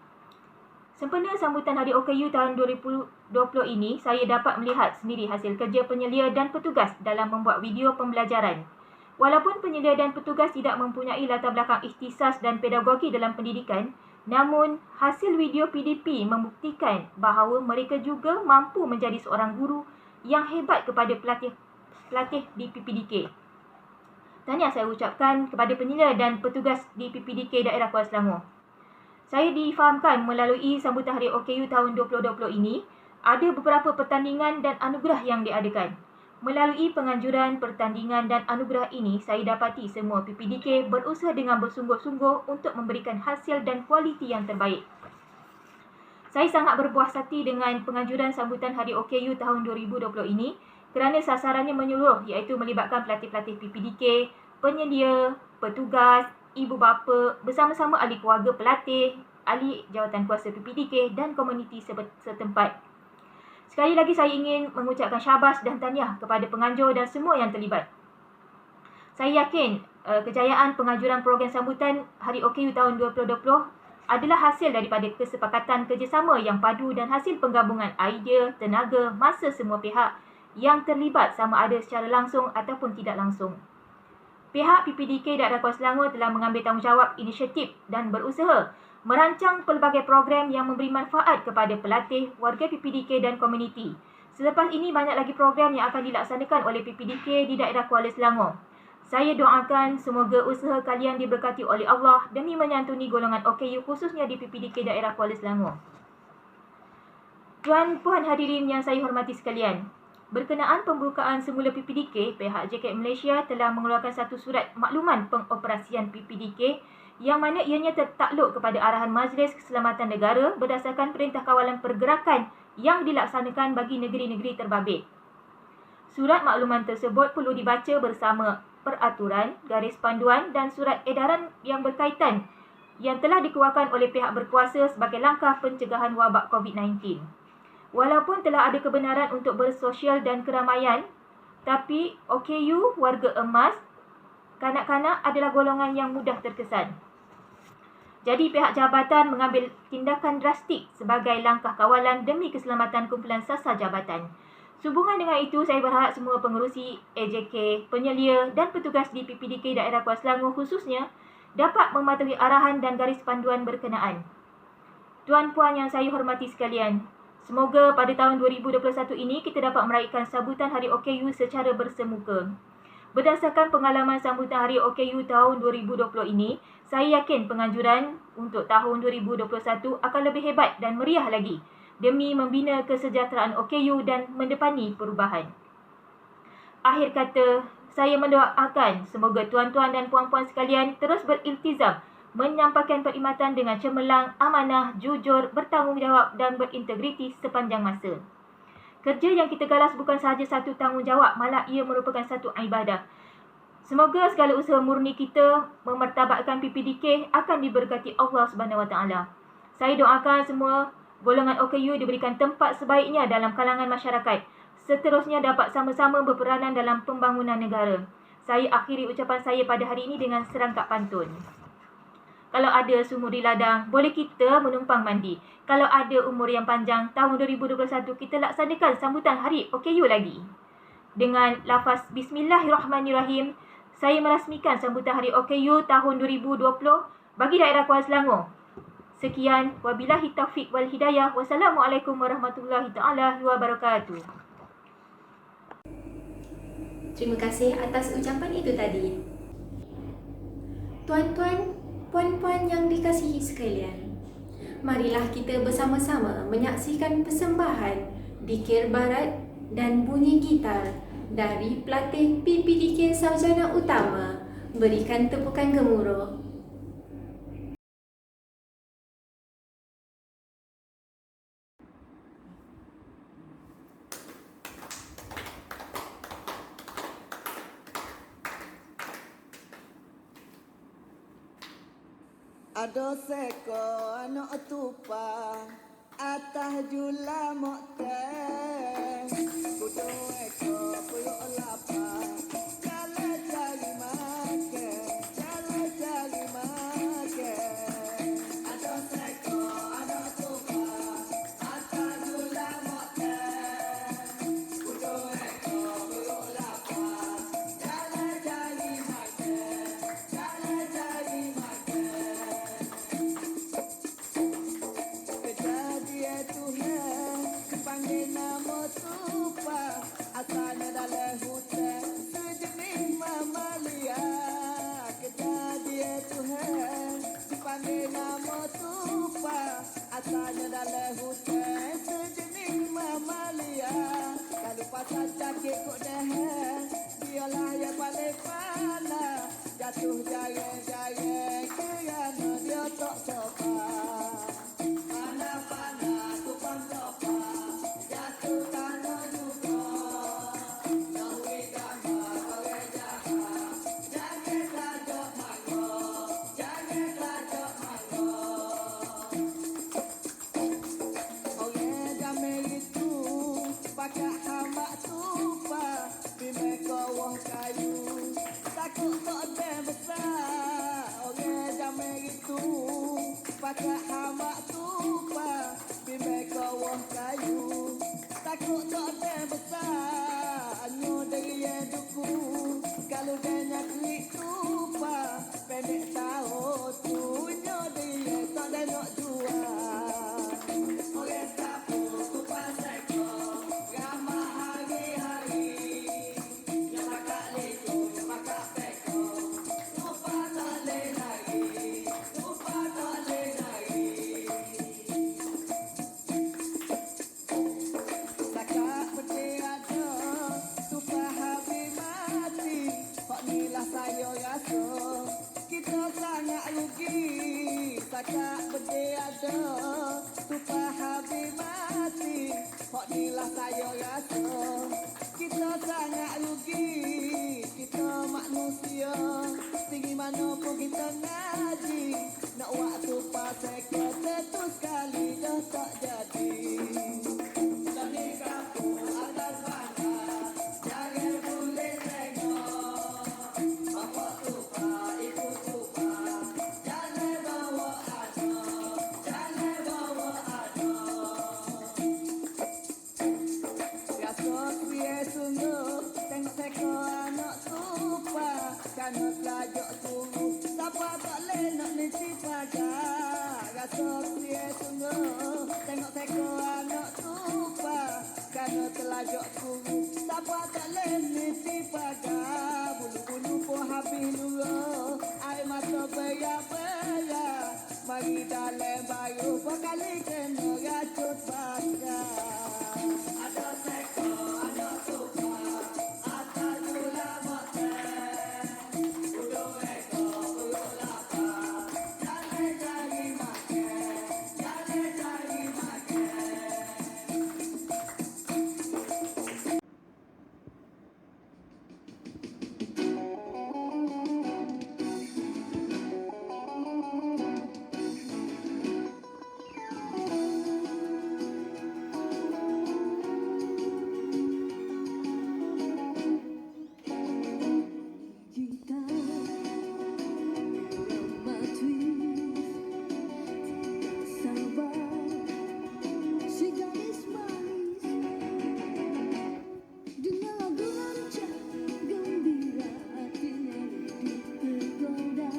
Sempena sambutan Hari OKU tahun 2020 ini, saya dapat melihat sendiri hasil kerja penyelia dan petugas dalam membuat video pembelajaran. Walaupun penyelia dan petugas tidak mempunyai latar belakang ikhtisas dan pedagogi dalam pendidikan, namun hasil video PDP membuktikan bahawa mereka juga mampu menjadi seorang guru yang hebat kepada pelatih di PPDK. Tahniah saya ucapkan kepada penyelia dan petugas di PPDK Daerah Kuala Selangor. Saya difahamkan melalui sambutan Hari OKU tahun 2020 ini, ada beberapa pertandingan dan anugerah yang diadakan. Melalui penganjuran, pertandingan dan anugerah ini, saya dapati semua PPDK berusaha dengan bersungguh-sungguh untuk memberikan hasil dan kualiti yang terbaik. Saya sangat berpuas hati dengan penganjuran sambutan Hari OKU tahun 2020 ini kerana sasarannya menyeluruh, iaitu melibatkan pelatih-pelatih PPDK, penyelia, petugas, ibu bapa bersama-sama ahli keluarga pelatih, ahli jawatan kuasa PPDK dan komuniti setempat. Sekali lagi saya ingin mengucapkan syabas dan tahniah kepada penganjur dan semua yang terlibat. Saya yakin kejayaan penganjuran program sambutan Hari OKU tahun 2020 adalah hasil daripada kesepakatan kerjasama yang padu dan hasil penggabungan idea, tenaga, masa semua pihak yang terlibat sama ada secara langsung ataupun tidak langsung. Pihak PPDK Daerah Kuala Selangor telah mengambil tanggungjawab inisiatif dan berusaha merancang pelbagai program yang memberi manfaat kepada pelatih, warga PPDK dan komuniti. Selepas ini banyak lagi program yang akan dilaksanakan oleh PPDK di daerah Kuala Selangor. Saya doakan semoga usaha kalian diberkati oleh Allah demi menyantuni golongan OKU khususnya di PPDK daerah Kuala Selangor. Tuan-puan hadirin yang saya hormati sekalian, berkenaan pembukaan semula PPDK, pihak JKM Malaysia telah mengeluarkan satu surat makluman pengoperasian PPDK yang mana ianya tertakluk kepada arahan Majlis Keselamatan Negara berdasarkan Perintah Kawalan Pergerakan yang dilaksanakan bagi negeri-negeri terbabit. Surat makluman tersebut perlu dibaca bersama peraturan, garis panduan dan surat edaran yang berkaitan yang telah dikeluarkan oleh pihak berkuasa sebagai langkah pencegahan wabak COVID-19. Walaupun telah ada kebenaran untuk bersosial dan keramaian, tapi OKU warga emas, kanak-kanak adalah golongan yang mudah terkesan. Jadi pihak jabatan mengambil tindakan drastik sebagai langkah kawalan demi keselamatan kumpulan sasar jabatan. Sehubungan dengan itu, saya berharap semua pengerusi AJK, penyelia dan petugas di PPDK daerah Kuala Selangor khususnya dapat mematuhi arahan dan garis panduan berkenaan. Tuan-puan yang saya hormati sekalian, semoga pada tahun 2021 ini kita dapat meraihkan sambutan Hari OKU secara bersemuka. Berdasarkan pengalaman sambutan Hari OKU tahun 2020 ini, saya yakin penganjuran untuk tahun 2021 akan lebih hebat dan meriah lagi demi membina kesejahteraan OKU dan mendepani perubahan. Akhir kata, saya mendoakan semoga tuan-tuan dan puan-puan sekalian terus beriltizam menyampaikan perkhidmatan dengan cemerlang, amanah, jujur, bertanggungjawab dan berintegriti sepanjang masa. Kerja yang kita galas bukan sahaja satu tanggungjawab, malah ia merupakan satu ibadah. Semoga segala usaha murni kita memertabatkan PPDK akan diberkati Allah SWT. Saya doakan semua golongan OKU diberikan tempat sebaiknya dalam kalangan masyarakat. Seterusnya dapat sama-sama berperanan dalam pembangunan negara. Saya akhiri ucapan saya pada hari ini dengan serangkap pantun. Kalau ada sumur di ladang, boleh kita menumpang mandi. Kalau ada umur yang panjang, tahun 2021 kita laksanakan sambutan Hari OKU lagi. Dengan lafaz Bismillahirrahmanirrahim, saya merasmikan sambutan Hari OKU tahun 2020 bagi daerah Kuala Selangor. Sekian, wabillahi taufiq wal hidayah. Wassalamualaikum warahmatullahi taala wabarakatuh. Terima kasih atas ucapan itu tadi. Tuan-tuan, puan-puan yang dikasihi sekalian, marilah kita bersama-sama menyaksikan persembahan Dikir Barat dan bunyi gitar dari pelatih PPDK Sarjana Utama. Berikan tepukan gemuruh. Ado seko anak tupa atah jula mokte kudu eko puyuk lapa jale jali make ado seko anak tupa atah jula mokte kudu eko puyuk lapa jale jali make panggil nama tupa asalnya dalam hutan sejenis mamalia. Kejadian Tuhan dipanggil nama tupa asalnya dalam hutan sejenis mamalia. Kalau pasal cakik kok dah dialah yang paling pandai. Jatuh jaya-jaya kerana dia tak sopan. Pandai-pandai tukang sopan. Pakai hamba tupa bimbing kawah kayu takut tak ada besar anyo dari yang duku kalau dia klik tupa pendek tahu tu nyo dia tak ada nak jual oleh sapu tupa seko ramah hari-hari yang pakai leto yang pakai peko tupa tak boleh lagi tupa tak boleh kita sangat rugi takak bertiada tupa habis mati hok nilah saya rasa kita sangat rugi. Kita manusia, tinggi mana pun kita ngaji. Nak waktu pasal kita tu sekali dah tak jadi. Dari kampung atas bandar, jangan boleh tengok. Apa tumpah ikut tumpah, jangan bawa anak, jangan bawa anak. Rasa kuih sungguh, tengok teko anak tumpah. Kerana telajak tunggu, siapa tak boleh nak mesti pagar. Rasa kuih sungguh, tengok teko anak tumpah. Kerana telajak tunggu, siapa tak boleh mesti pagar. Bulu-bulu pun habis dulu, air mata berak-berak. Mari dalam bayu, berkali kena racun bakar. Ada teko anak tumpah, atas gula motel. Udung ekor perut lapar, jangan cari makan, jangan cari makan. Kita ramah twist, sabar, si gadis manis. Dengan lagu rancak gembira, hatinya tergoda,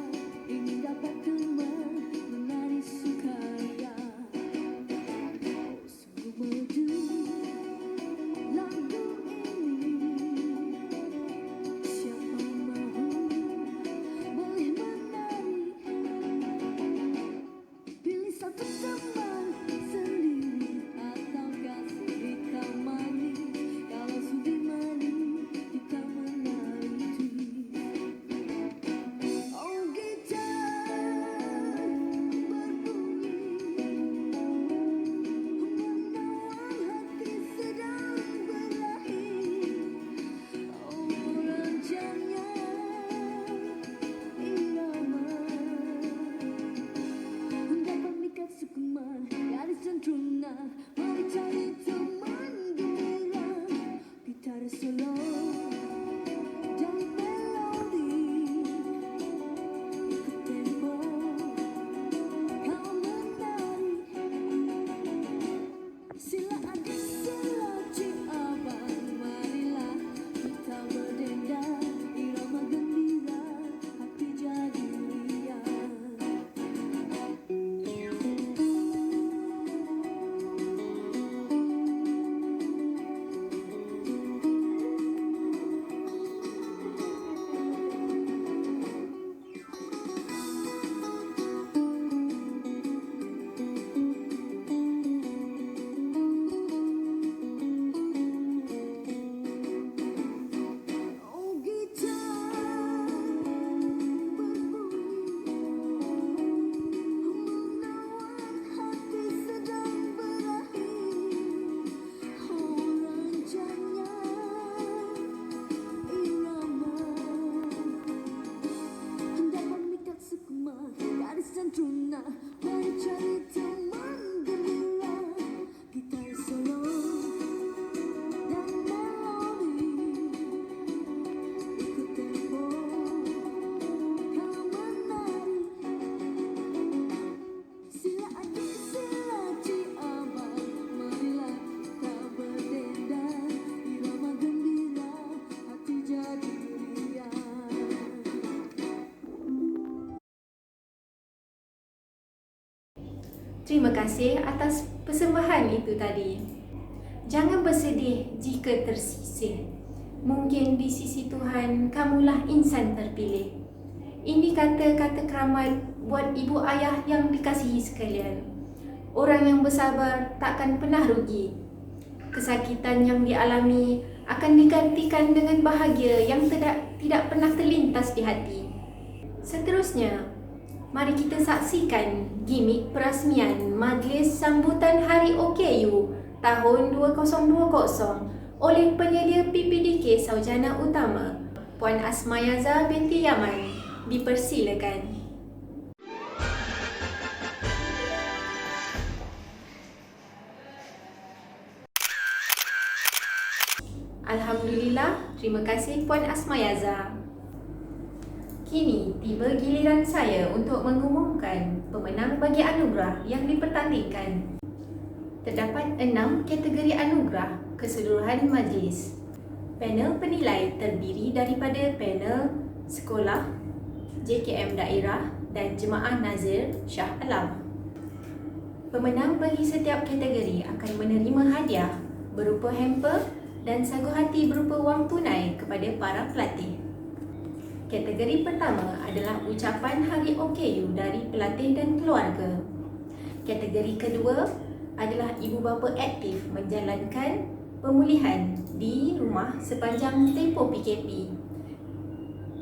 ingin dapat teman menari sukaria. Oh, sungguh merdu lagu ini. Siapa mahu boleh menari. Pilih satu teman sendiri atau kasih ditemani. Kalau sudah manis kita menari twist. Oh gitar berbunyi, menawan hati sedang berahi. Oh rancangnya irama, hendak pemikat sukuman gadis centruna. Mari cari teman gembira, gitar solo dan melodi. Ikut tempo kau menari. Sila adik sila cik abang, marilah kita berdendang. Irama gembira, hati jadi riang. Oh gitar berbunyi, menawan hati sedang berahi. Oh rancangnya irama, hendak pemikat sukma gadis centruna. Mari cari teman gembira, gitar solo dan melodi. Ikut tempo kau menari. Sila adik sila cik abang, marilah kita berdendang. Irama gembira, hati jadi riang. Terima kasih atas persembahan itu tadi. Jangan bersedih jika tersisih. Mungkin di sisi Tuhan kamulah insan terpilih. Ini kata-kata keramat buat ibu ayah yang dikasihi sekalian. Orang yang bersabar takkan pernah rugi. Kesakitan yang dialami akan digantikan dengan bahagia yang tidak pernah terlintas di hati. Seterusnya, mari kita saksikan gimik perasmian Majlis Sambutan Hari OKU tahun 2020 oleh penyedia PPDK Sarjana Utama, Puan Asmayaza binti Yaman. Dipersilakan. Alhamdulillah, terima kasih Puan Asmayaza. Kini tiba giliran saya untuk mengumumkan pemenang bagi anugerah yang dipertandingkan. Terdapat 6 kategori anugerah keseluruhan majlis. Panel penilai terdiri daripada panel sekolah, JKM daerah dan Jemaah Nazir Shah Alam. Pemenang bagi setiap kategori akan menerima hadiah berupa hamper dan sagu hati berupa wang tunai kepada para pelatih. Kategori pertama adalah ucapan Hari OKU dari pelatih dan keluarga. Kategori kedua adalah ibu bapa aktif menjalankan pemulihan di rumah sepanjang tempoh PKP.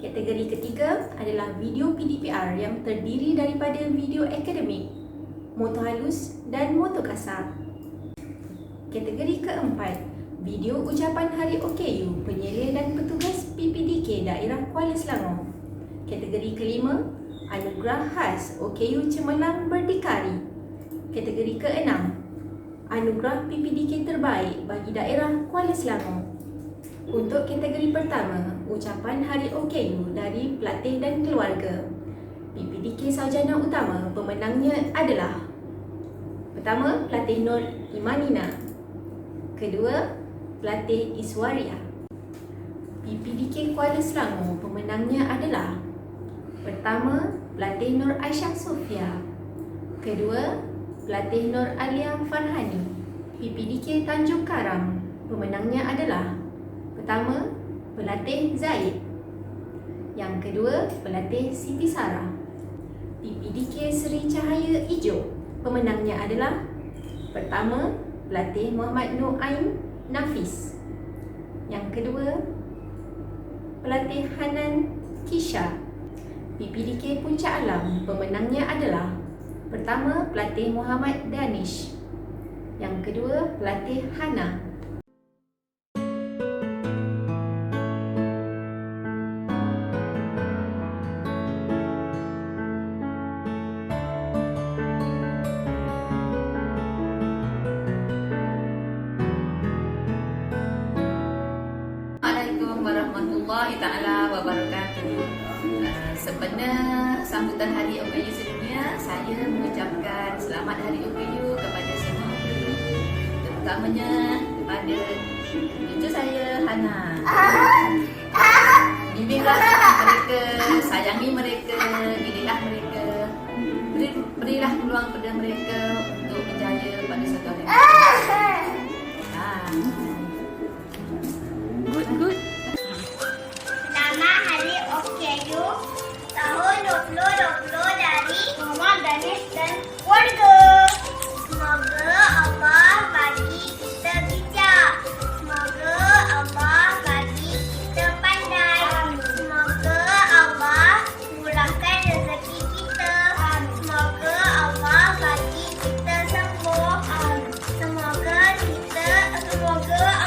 Kategori ketiga adalah video PDPR yang terdiri daripada video akademik, moto halus dan moto kasar. Kategori keempat, video ucapan Hari OKU penyelia dan petugas PPDK daerah Kuala Selangor. Kategori kelima, anugerah khas OKU Cemerlang Berdikari. Kategori keenam, anugerah PPDK terbaik bagi daerah Kuala Selangor. Untuk kategori pertama, ucapan Hari OKU dari pelatih dan keluarga, PPDK Sarjana Utama, pemenangnya adalah: pertama, pelatih Nur Imanina. Kedua, pelatih Iswaria. PPDK Kuala Selangor, pemenangnya adalah: pertama, pelatih Nur Aisyah Sofia. Kedua, pelatih Nur Alia Farhani. PPDK Tanjung Karang, pemenangnya adalah: pertama, pelatih Zaid. Yang kedua, pelatih Siti Sarah. PPDK Seri Cahaya Ijo, pemenangnya adalah: pertama, pelatih Muhammad Nuaim Nafis. Yang kedua, pelatih Hanan Kisha. PPDK Puncak Alam, pemenangnya adalah: pertama, pelatih Muhammad Danish. Yang kedua, pelatih Hana. Assalamualaikum warahmatullahi ta'ala wabarakatuh. Sempena sambutan Hari OKU sedunia, saya mengucapkan selamat Hari OKU kepada semua OKU, terutamanya kepada cucu saya Hana. Bimbinglah mereka, sayangi mereka, didiklah mereka, berilah peluang pada mereka untuk berjaya pada suatu hari. Good. Selamat Hari OKU tahun 2020 dari Muhammad Danish dan keluarga. Semoga Allah bagi kita bijak. Semoga Allah bagi kita pandai. Semoga Allah murahkan rezeki kita. Semoga Allah bagi kita sembuh. Semoga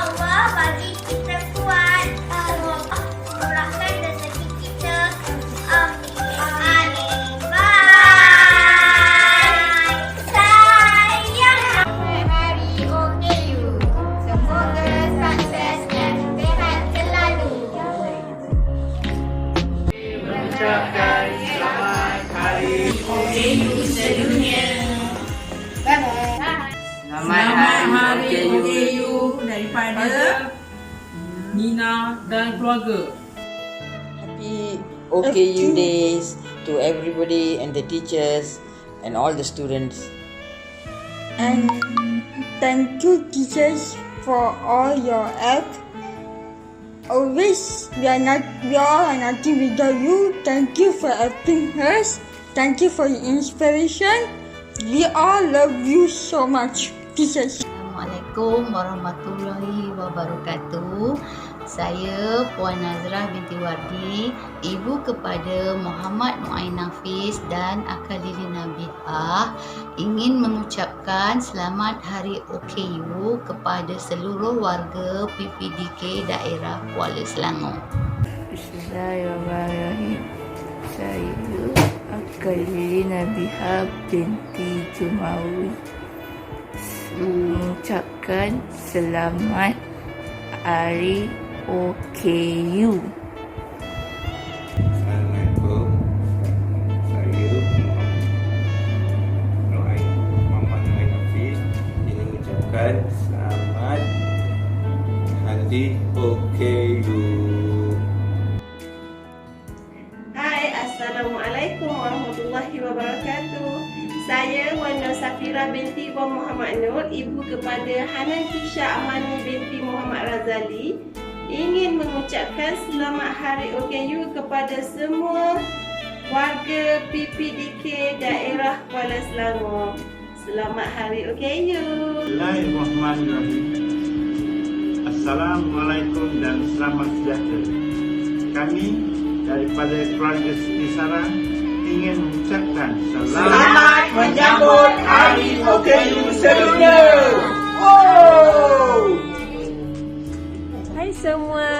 Allah bagi kita kuat. Semoga murahkan rezeki kita. Amin. Bye. Sayang Hari OKU. Semoga sukses dan sehat selalu. Mengucapkan selamat Hari OKU sedunia. Selamat Hari OKU daripada Nina dan keluarga. Happy OKU days to everybody and the teachers and all the students. And thank you teachers for all your help. Always we all are nothing without you. Thank you for helping us. Thank you for your inspiration. We all love you so much, teachers. Assalamualaikum warahmatullahi wabarakatuh. Saya Puan Nazrah binti Wardi, ibu kepada Muhammad Nuain Nafis dan Akak Lili Nabihah, ingin mengucapkan selamat Hari OKU kepada seluruh warga PPDK daerah Kuala Selangor. Bismillahirrahmanirrahim. Saya Akak Lili Nabihah binti Jumawi mengucapkan selamat Hari OKU. Assalamualaikum. Saya Muhammad Nuain Nafis ingin mengucapkan selamat Hari OKU. Hai, Assalamualaikum warahmatullahi wabarakatuh. Saya Wan Nur Safira binti Wan Muhammad Nur, ibu kepada Hanan Kisha Amani binti Muhammad Razali, ingin mengucapkan selamat Hari OKU kepada semua warga PPDK daerah Kuala Selangor. Selamat Hari OKU. Bismillahirrahmanirrahim. Assalamualaikum dan selamat sejahtera. Kami daripada keluarga Siti Sarah ingin mengucapkan selamat menyambut Hari OKU sedunia. Hai semua,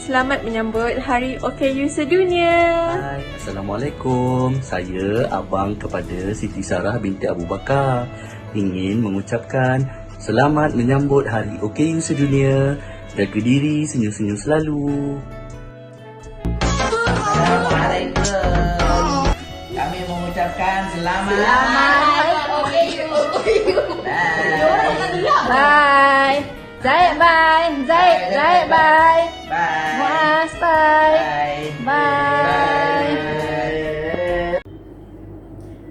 selamat menyambut Hari OKU sedunia. Hai, Assalamualaikum. Saya abang kepada Siti Sarah binti Abu Bakar, ingin mengucapkan selamat menyambut Hari OKU sedunia. Jaga diri, senyum-senyum selalu. Kami mengucapkan selamat OKU. Bye. Zaid bye. Zaid bye. Muaz bye. Bye.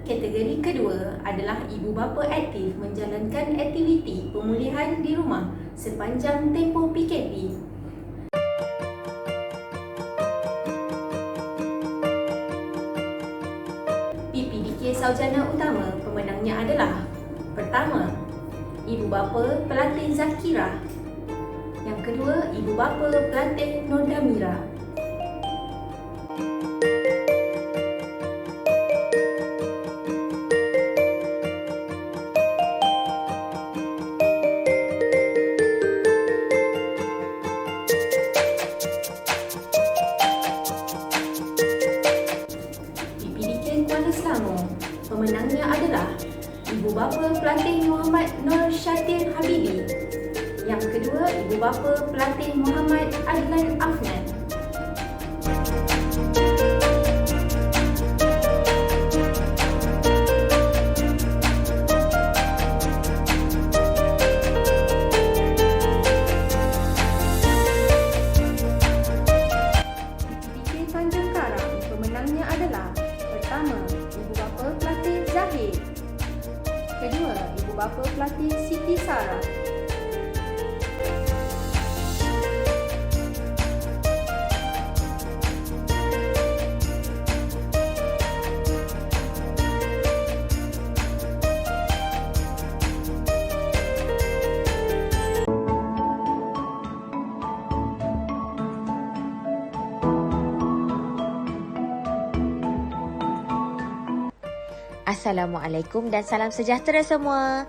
Kategori kedua adalah ibu bapa aktif menjalankan aktiviti pemulihan di rumah sepanjang tempoh PKP. PPDK Sarjana Utama pemenangnya adalah: pertama, ibu bapa pelatih Zakira. Yang kedua, ibu bapa pelatih Nordamira. PPDK Kuala Selangor pemenangnya adalah ibu bapa pelatih Muhammad Nur Syatir Habibi. Yang kedua, ibu bapa pelatih Muhammad Adlan Afnan. PPDK Tanjung Karang pemenangnya adalah: pertama, ibu bapa pelatih Zahid. Kedua, ibu bapa pelatih Siti Sarah. Assalamualaikum dan salam sejahtera semua.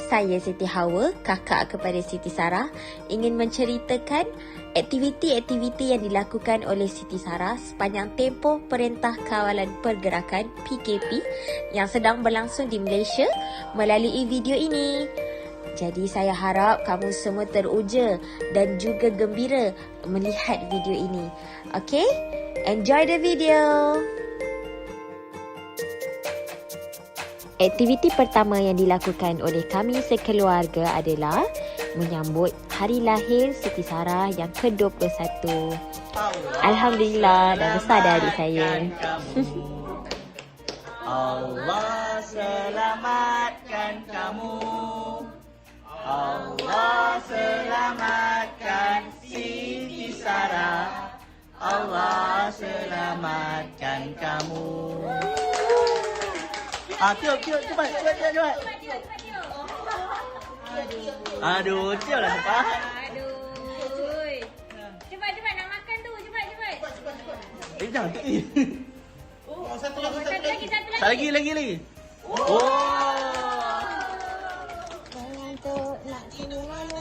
Saya Siti Hawa, kakak kepada Siti Sarah, ingin menceritakan aktiviti-aktiviti yang dilakukan oleh Siti Sarah sepanjang tempoh Perintah Kawalan Pergerakan PKP yang sedang berlangsung di Malaysia melalui video ini. Jadi saya harap kamu semua teruja dan juga gembira melihat video ini. Okay? Enjoy the video! Aktiviti pertama yang dilakukan oleh kami sekeluarga adalah menyambut hari lahir Siti Sarah yang ke-21. Alhamdulillah, dah besar dah adik saya. Allah selamatkan kamu. Allah selamatkan Siti Sarah. Allah selamatkan kamu. Tiup, cepat. Aduh, tiup lah cepat. Jangan. Oh, satu lagi. Lagi. Oh.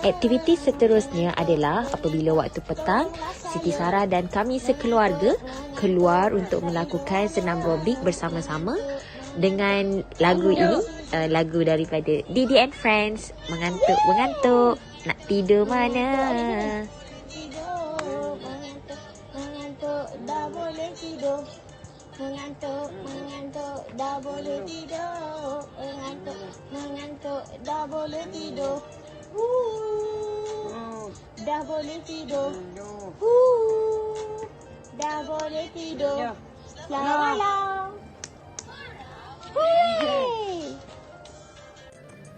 Aktiviti seterusnya adalah apabila waktu petang, Siti Sarah dan kami sekeluarga keluar untuk melakukan senam aerobik bersama-sama dengan lagu ini, lagu daripada Didi and Friends, Mengantuk, nak tidur mana? Mengantuk, dah boleh tidur. Mengantuk, dah boleh tidur. Mengantuk, dah boleh tidur. Dah boleh tidur. Dah boleh tidur. Selamat malam.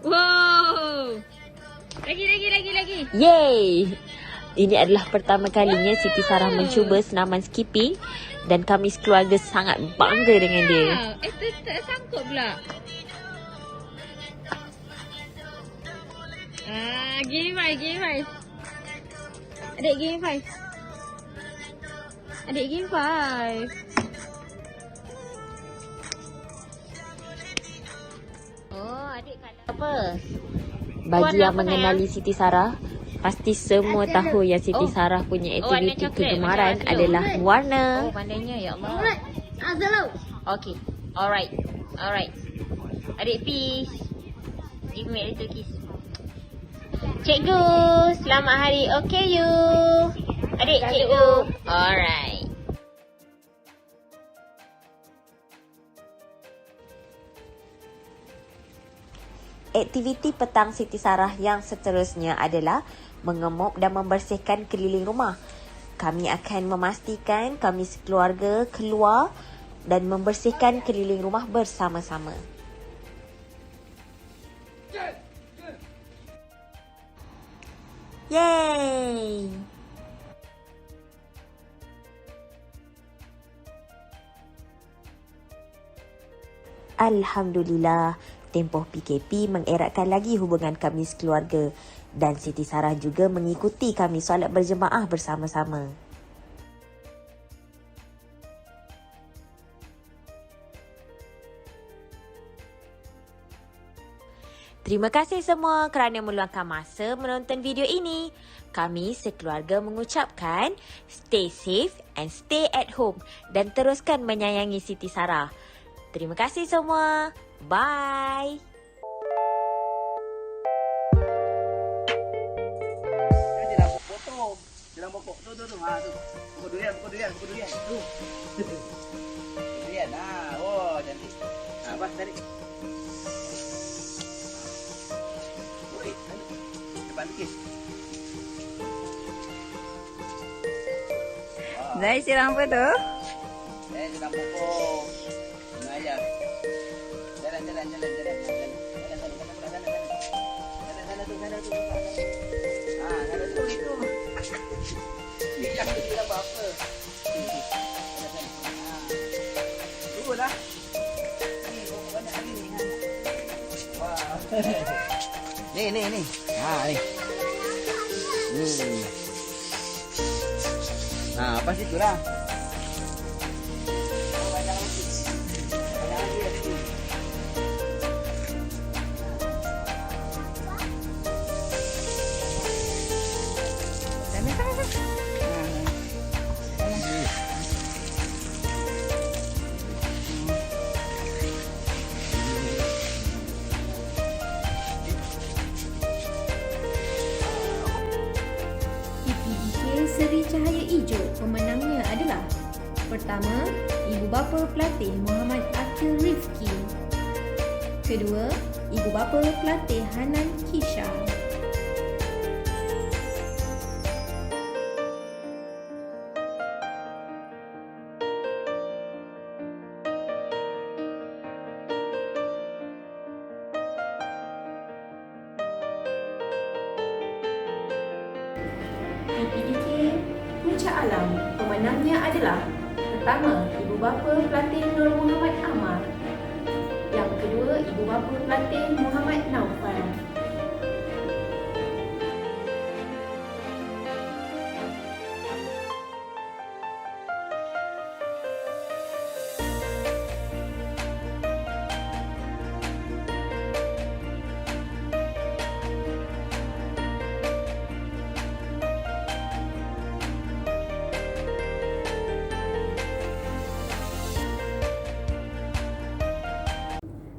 Wow. Lagi. Yeay! Ini adalah pertama kalinya Siti Sarah mencuba senaman skipping dan kami sekeluarga sangat bangga dengan dia. Tak sangkut pula. Game 5. Adik game 5. Oh, adik kalau apa? Bagi yang mengenali Siti Sarah, pasti semua tahu yang Siti Sarah punya aktiviti kegemaran adalah warna. Oh, pandainya, ya Allah. Okay, alright. Adik peace. Give me a little kiss. Cikgu, selamat hari OKU. Adik, cikgu. Alright. Aktiviti petang Siti Sarah yang seterusnya adalah mengemop dan membersihkan keliling rumah. Kami akan memastikan kami sekeluarga keluar dan membersihkan keliling rumah bersama-sama. Yeay! Alhamdulillah, tempoh PKP mengeratkan lagi hubungan kami sekeluarga dan Siti Sarah juga mengikuti kami solat berjemaah bersama-sama. Terima kasih semua kerana meluangkan masa menonton video ini. Kami sekeluarga mengucapkan stay safe and stay at home dan teruskan menyayangi Siti Sarah. Terima kasih semua. Bye. Dalam pokok tu. Ha tu. Pokok durian. Tu. Durian. Oh, cantik. Abah tarik. Oi, depan sikit. Dari siram apa tu? Dalam pokok. Aja. Jalan. Sana tu. Sana tu itu. Yang dia apa? Tunggu dah. Ni pokok banyak lagi ni. Wah. Ni. Ni. ni. Apa sih tu lah? Seri Cahaya Ijo, pemenangnya adalah: pertama, Ibu Bapa Pelatih Muhammad Akil Rifki. Kedua, Ibu Bapa Pelatih Hanan Kisha. PPDK Puncak Alam, pemenangnya adalah: pertama, Ibu Bapa Pelatih Nur Muhammad Ahmad. Yang kedua, Ibu Bapa Pelatih Muhammad Naufal.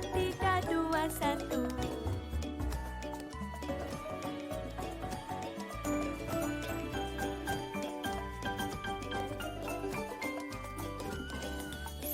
3, 2, 1.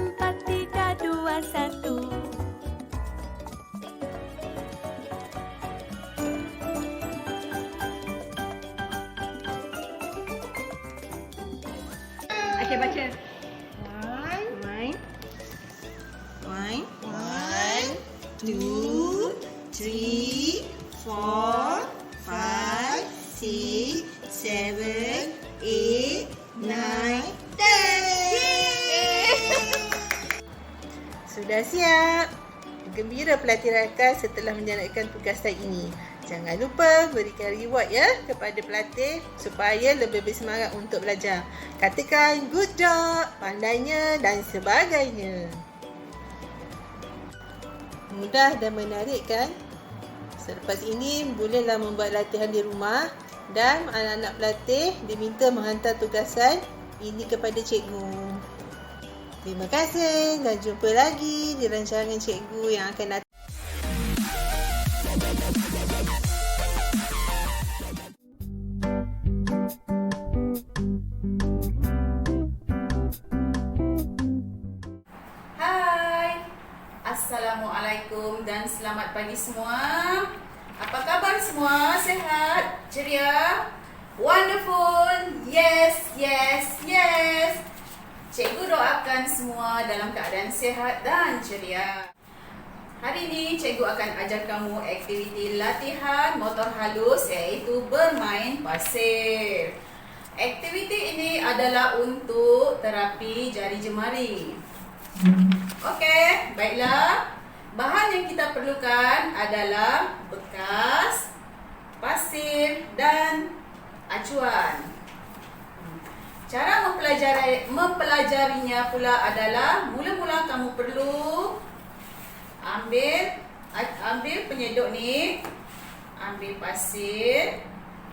4, 3, 2, 1. Okay, baca. One, 2, 3, 4, 5, 6, 7, 8, 9, 10. Sudah siap? Gembira pelatih rakan setelah menjalankan tugasan ini. Jangan lupa berikan reward ya kepada pelatih supaya lebih bersemangat untuk belajar. Katakan good job, pandainya dan sebagainya. Mudah dan menarik kan? Selepas ini bolehlah membuat latihan di rumah dan anak-anak pelatih diminta menghantar tugasan ini kepada cikgu. Terima kasih dan jumpa lagi di rancangan cikgu yang akan datang. Hai, Assalamualaikum dan selamat pagi semua. Apa kabar semua? Sehat? Ceria? Wonderful! Yes, yes, yes! Cikgu doakan semua dalam keadaan sehat dan ceria. Hari ini cikgu akan ajar kamu aktiviti latihan motor halus iaitu bermain pasir. Aktiviti ini adalah untuk terapi jari jemari. Okey, baiklah. Bahan yang kita perlukan adalah bekas, pasir dan acuan. Cara mempelajarinya pula adalah mula-mula kamu perlu ambil penyeduk ni, ambil pasir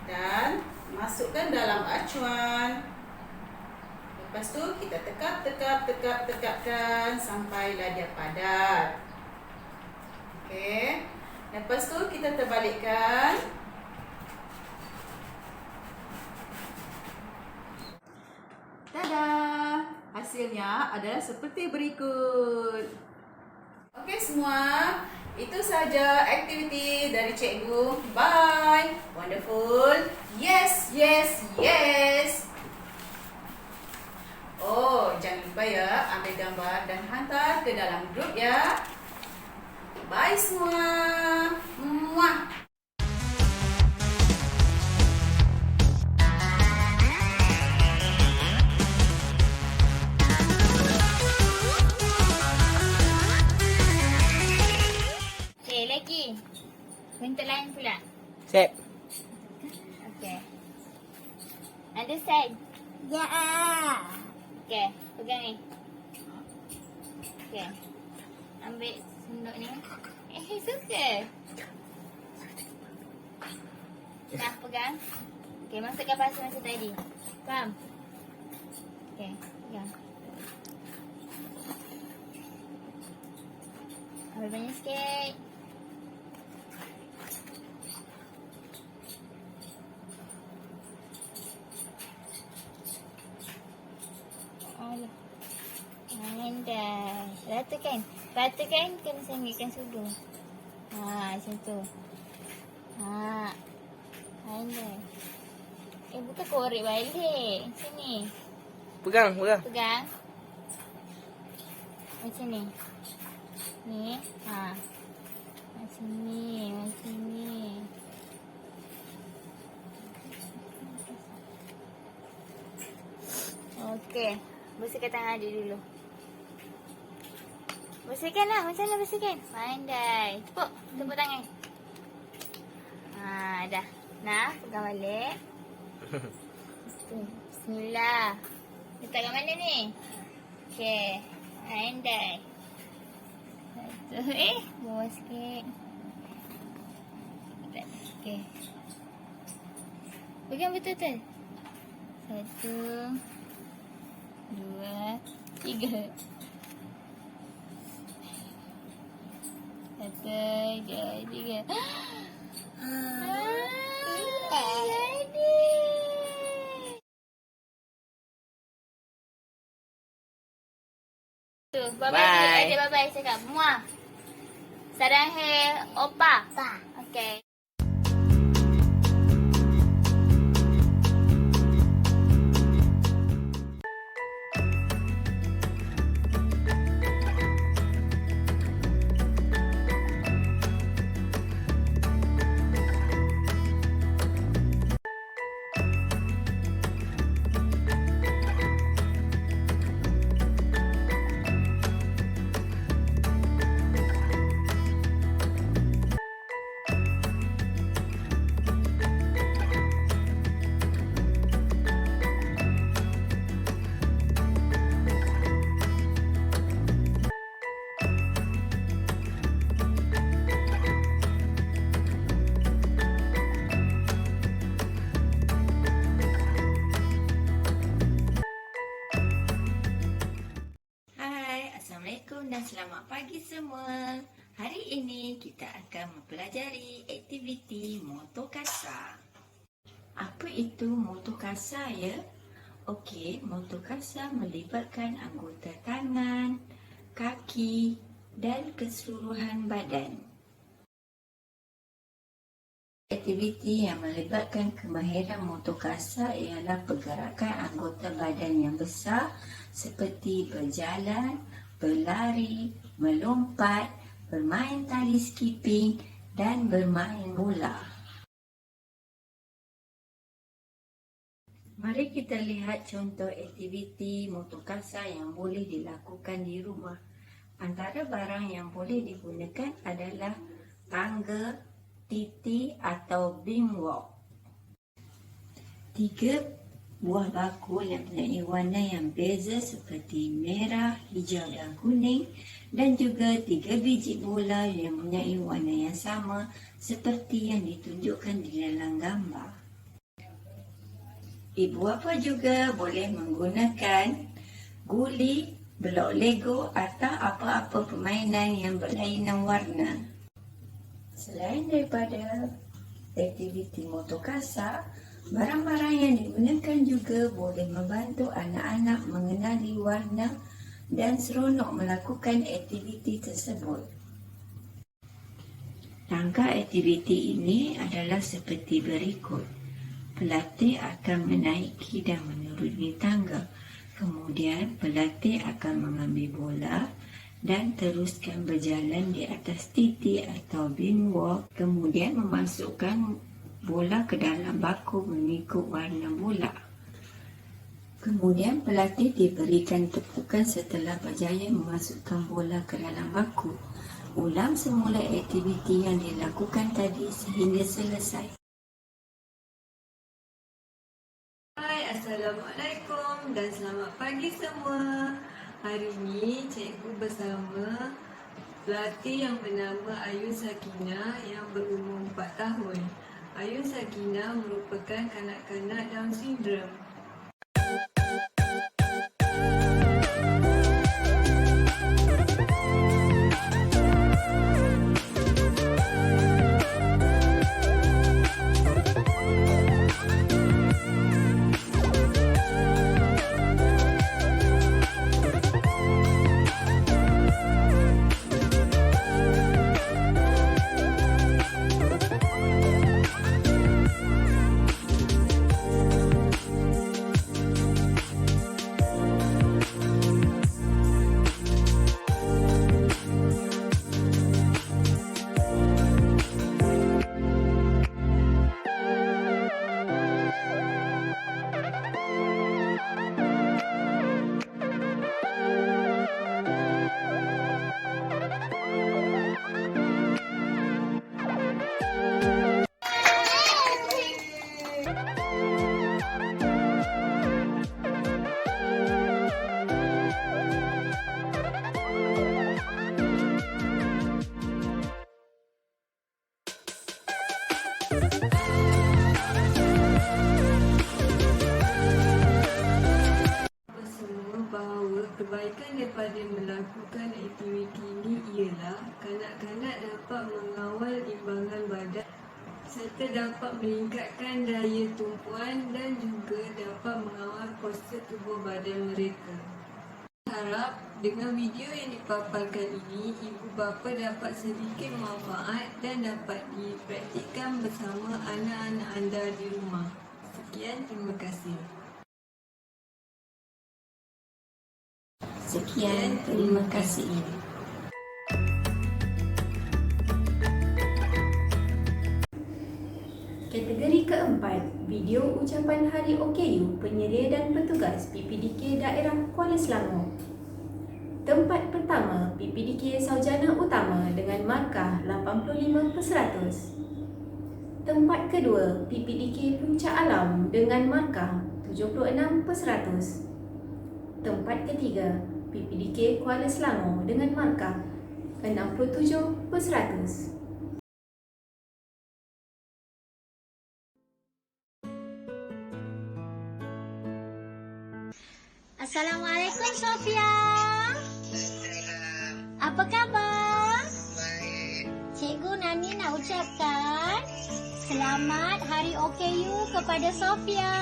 dan masukkan dalam acuan. Lepas tu kita tekapkan sampailah dia padat. Okey. Lepas tu kita terbalikkan. Tada! Hasilnya adalah seperti berikut. Okey semua, itu sahaja aktiviti dari cikgu. Bye! Wonderful! Yes, yes, yes! Oh, jangan lupa ya, ambil gambar dan hantar ke dalam grup ya. Bye semua! Muah! Lagi. Bentuk lain pula. Sip. Okey. Understand? Ya. Okey, pegang ni. Okey. Ambil sendok ni. Suka. Nah, pegang. Okey, masukkan pasir macam tadi. Faham? Okey, pegang. Ambil banyak sikit. Ratakan. Ratakan kena sengitkan sudu. Macam tu. Pandai. Bukan korek balik. Macam ni. Pegang. Pegang. Macam ni. Ni. Macam ni. Okey. Bersihkan tangan adik dulu. Bersihkanlah. Macam mana bersihkan? Pandai. Tepuk tangan. Dah. Nah, pegang balik. Bismillah. Letak kat mana ni? Okey. Pandai. Satu. Bawah sikit. Okey. Pegang betul-betul. 1, 2, 3. 1, 2, 3. Bye-bye. Adik bye-bye cakap. Muah. Sarang hai opa. Okay. Assalamualaikum dan selamat pagi semua. Hari ini kita akan mempelajari aktiviti motokasa. Apa itu motokasa ya? Okey, motokasa melibatkan anggota tangan, kaki dan keseluruhan badan. Aktiviti yang melibatkan kemahiran motokasa ialah pergerakan anggota badan yang besar seperti berjalan, berlari, melompat, bermain tali skipping dan bermain bola. Mari kita lihat contoh aktiviti motokasa yang boleh dilakukan di rumah. Antara barang yang boleh digunakan adalah tangga, titi atau beam walk. 3 buah bakul yang mempunyai warna yang beza seperti merah, hijau dan kuning dan juga 3 biji bola yang mempunyai warna yang sama seperti yang ditunjukkan di dalam gambar. Ibu bapa juga boleh menggunakan guli, blok Lego atau apa-apa permainan yang berlainan warna. Selain daripada aktiviti motokasa, barang-barang yang digunakan juga boleh membantu anak-anak mengenali warna dan seronok melakukan aktiviti tersebut. Rangka aktiviti ini adalah seperti berikut. Pelatih akan menaiki dan menuruni tangga. Kemudian pelatih akan mengambil bola dan teruskan berjalan di atas titi atau beam walk. Kemudian memasukkan bola ke dalam bakul mengikut warna bola. Kemudian pelatih diberikan tepukan setelah berjaya memasukkan bola ke dalam bakul. Ulang semula aktiviti yang dilakukan tadi sehingga selesai. Hai, Assalamualaikum dan selamat pagi semua. Hari ini cikgu bersama pelatih yang bernama Ayun Sakinah yang berumur 4 tahun. Ayun Sakinah merupakan kanak-kanak Down Syndrome. kebaikan daripada melakukan aktiviti ini ialah kanak-kanak dapat mengawal imbangan badan serta dapat meningkatkan daya tumpuan dan juga dapat mengawal postur tubuh badan mereka. Harap dengan video yang dipaparkan ini, ibu bapa dapat sedikit manfaat dan dapat dipraktikkan bersama anak-anak anda di rumah. Sekian, terima kasih. Sekian, terima kasih. Kategori keempat, video ucapan Hari OKU penyelia dan petugas PPDK Daerah Kuala Selangor. Tempat pertama, PPDK Sarjana Utama dengan markah 85%. Tempat kedua, PPDK Puncak Alam dengan markah 76%. Tempat ketiga, PPDK Kuala Selangor dengan markah 67%. Assalamualaikum Sofia. Apa khabar? Cikgu Nani nak ucapkan selamat Hari OKU kepada Sofia.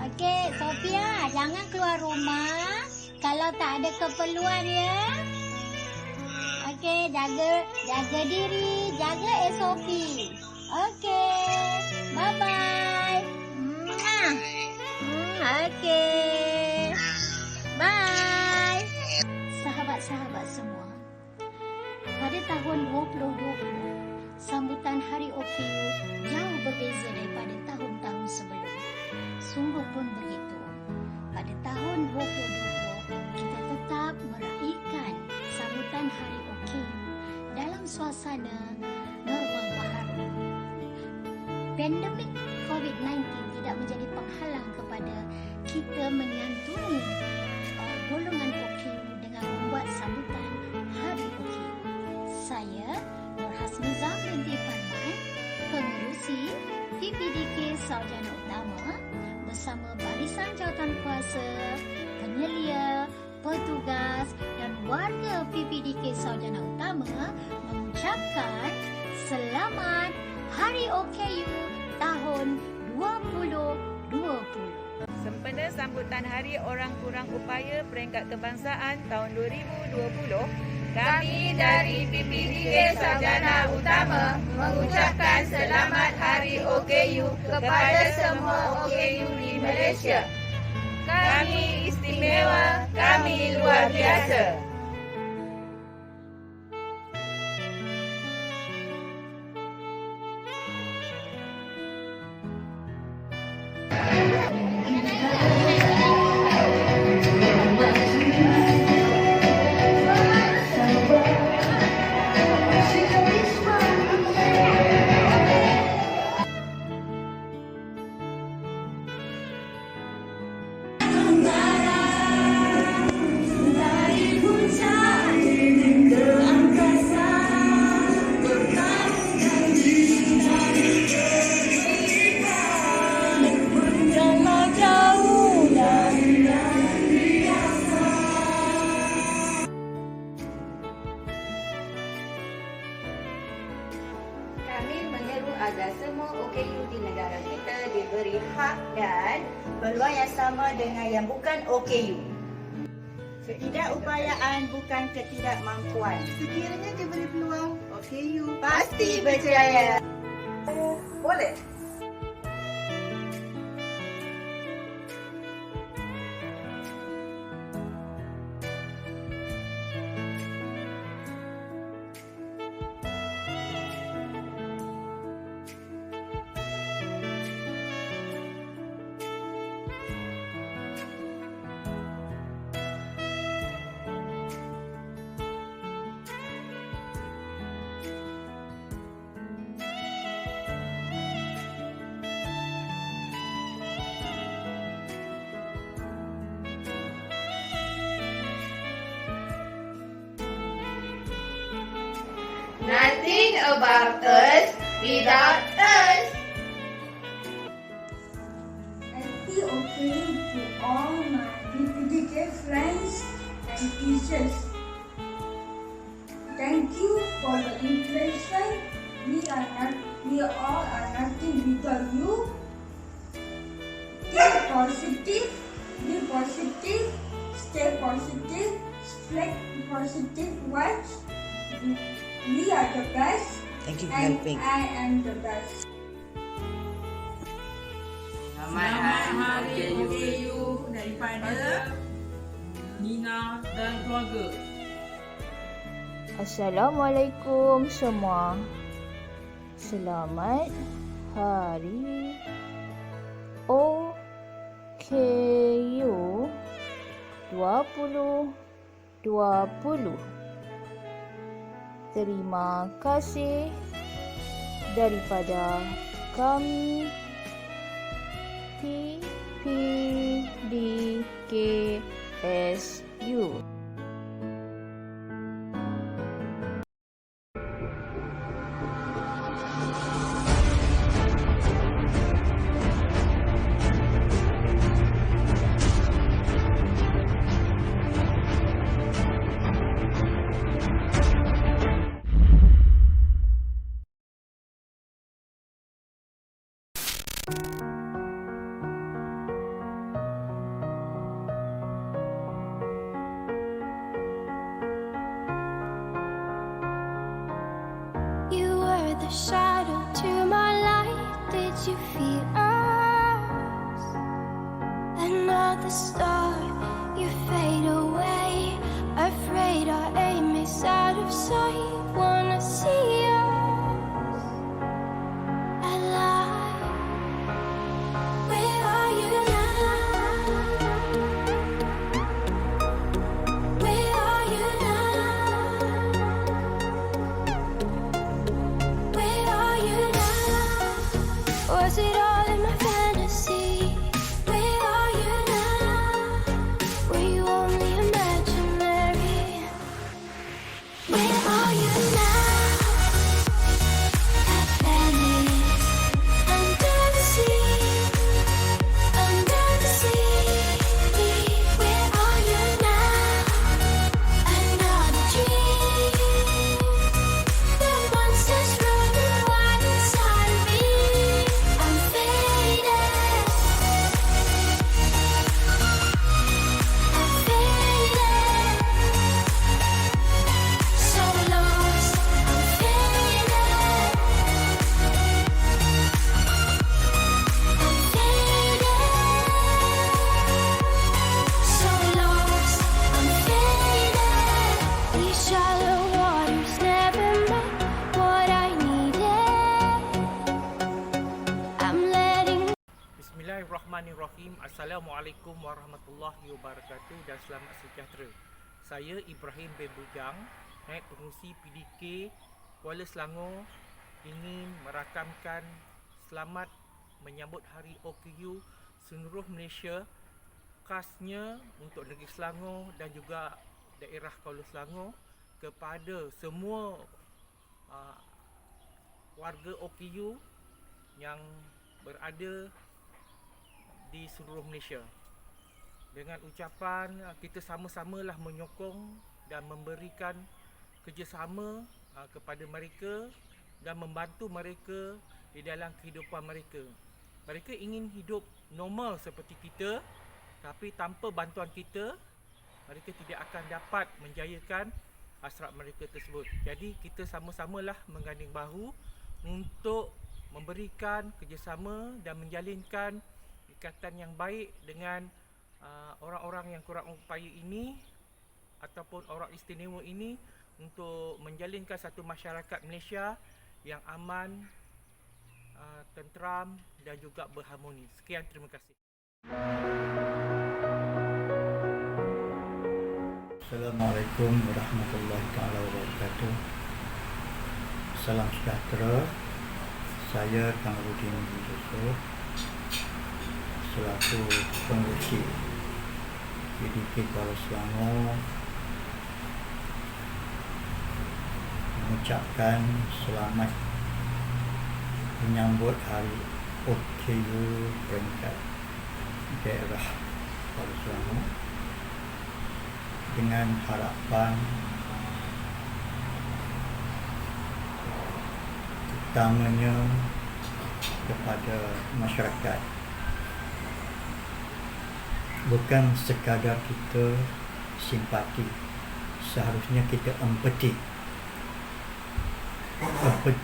Okey, Sofia, jangan keluar rumah kalau tak ada keperluan ya. Okey, jaga diri, jaga SOP. Okey, bye-bye. Okey. Bye. Sahabat-sahabat semua. Pada tahun 2020, sambutan Hari OKU jauh berbeza daripada tahun-tahun sebelum. Sungguh pun begitu. Pada tahun 2020, kita tetap meraihkan sambutan Hari OKU dalam suasana normal baharu. Pandemik COVID-19 tidak menjadi penghalang kepada kita menyantuni golongan OKU dengan membuat sambutan Hari OKU. Saya, Nur Hasmizah binti Farman, pengerusi PPDK Sarjana Utama bersama barisan jawatankuasa, penyelia, petugas dan warga PPDK Sarjana Utama mengucapkan selamat Hari OKU tahun 2020. Sempena sambutan Hari Orang Kurang Upaya Peringkat Kebangsaan tahun 2020, kami dari PPDK Sarjana Utama mengucapkan selamat Hari OKU kepada semua OKU di Malaysia. Kami istimewa, kami luar biasa. agar semua OKU di negara kita diberi hak dan peluang yang sama dengan yang bukan OKU. Ketidakupayaan bukan ketidakmampuan. Sekiranya diberi peluang, OKU pasti berjaya. Boleh. Nothing about us without us. Happy OKU to all my people. PDK friends and teachers. Thank you for the inspiration. We all are nothing without you. Think positive, be positive, stay positive, spread positive words. We are the best. Thank you for and helping. I am the best. Selamat Hari OKU daripada Nina dan keluarga. Assalamualaikum semua. Selamat Hari OKU 2020. Terima kasih daripada kami PPDKSU. You were the shadow to my light. Did you feel us? Another star, you fade away. Afraid our aim is out of sight. Wanna see us alive. Where are you now? Where are you now? Where are you now? Was it all in my fantasy? Where are you now? Were you only imaginary? Where are you now? Atlantis, under the sea, under the sea. Where are you now? Another dream. The monsters running wild inside of me. I'm faded. I'm faded. So lost. I'm faded. I'm faded. So lost. I'm faded. These shallow waters never met what I needed. I'm letting Bismillahirrahmanirrahim. Assalamualaikum warahmatullahi wabarakatuh dan selamat sejahtera. Saya Ibrahim bin Bujang, naib pengurusi PDK Kuala Selangor, ingin merakamkan selamat menyambut Hari OKU seluruh Malaysia, khasnya untuk negeri Selangor dan juga daerah Kuala Selangor kepada semua warga OKU yang berada di seluruh Malaysia. Dengan ucapan kita sama-samalah menyokong dan memberikan kerjasama kepada mereka dan membantu mereka di dalam kehidupan mereka. Mereka ingin hidup normal seperti kita, tapi tanpa bantuan kita, mereka tidak akan dapat menjayakan hasrat mereka tersebut. Jadi kita sama-samalah mengganding bahu untuk memberikan kerjasama dan menjalinkan ikatan yang baik dengan orang-orang yang kurang upaya ini ataupun orang istimewa ini untuk menjalinkan satu masyarakat Malaysia yang aman, tenteram dan juga berharmoni. Sekian, terima kasih. Assalamualaikum warahmatullahi taala wabarakatuh. Salam sejahtera. Saya Kamarudin bin Yusuf selaku pengurusi PDK Kuala Selangor mengucapkan selamat menyambut Hari OKU peringkat daerah Kuala Selangor dengan harapan utamanya kepada masyarakat, bukan sekadar kita simpati, seharusnya kita empati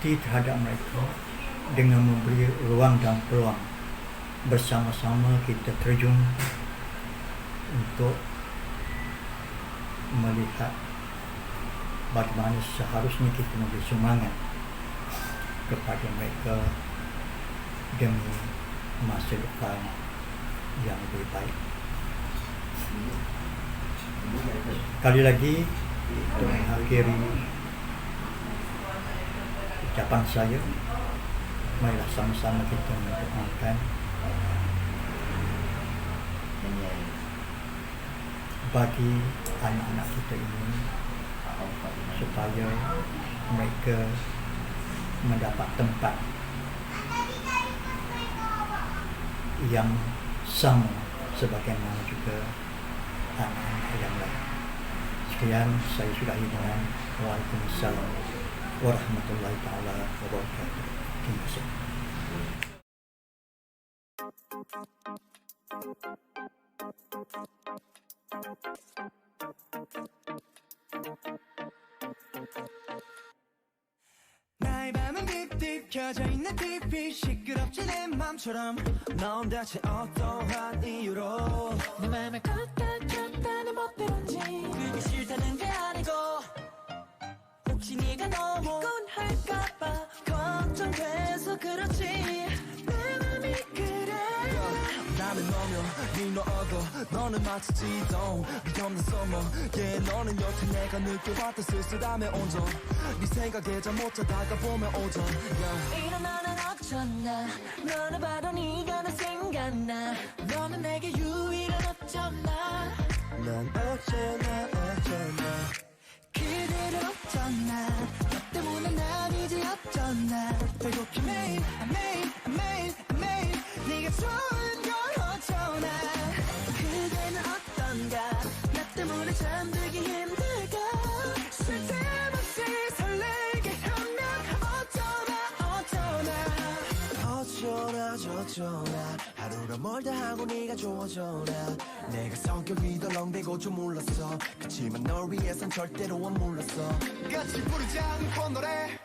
terhadap mereka dengan memberi ruang dan peluang. Bersama-sama kita terjun untuk melihat bagaimana seharusnya kita memberi sumbangan kepada mereka demi masa depan yang lebih baik. Sekali lagi, untuk mengakhiri ucapan saya, marilah sama-sama kita mendoakan bagi anak-anak kita ini supaya mereka mendapat tempat yang sama sebagaimana juga anak-anak yang lain. Sekian, saya sudahi dengan Waalaikumsalam warahmatullahi taala wabarakatuh. Terima kasih. 나의 밤은 딥딥 켜져 있는 TV 시끄럽지 내 맘처럼 넌 대체 어떠한 이유로 내 맘을 걷다내 멋대로인지 그게 싫다는 게 아니고 혹시 네가 너무 피곤할까봐 걱정돼서 그렇지 내 맘이 그래 나는 너면 네 너어도 너는 마치 지동 위험한 서머 너는 여태 내가 느껴봤던 쓸쓸함의 온전 네 생각에 잠 못 자다가 보면 오전 일어나는 어쩌나 너를 봐도 네가 나 생각나 너는 내게 유일한 어쩌나 난 어쩌나 그대를 어쩌나 너 때문에 난 이제 어쩌나 배고픈 매일 네가 좋은 걸 어쩌나 그대는 어떤가 나 때문에 잠들기 힘들까 쓸데없이 설레게 하면 어쩌나 저쩌나 하루가 멀다 하고 네가 좋아져라 내가 성격이 덜렁대고 좀 몰랐어 그치만 널 위해선 절대로 안 몰랐어 같이 부르지 않고 노래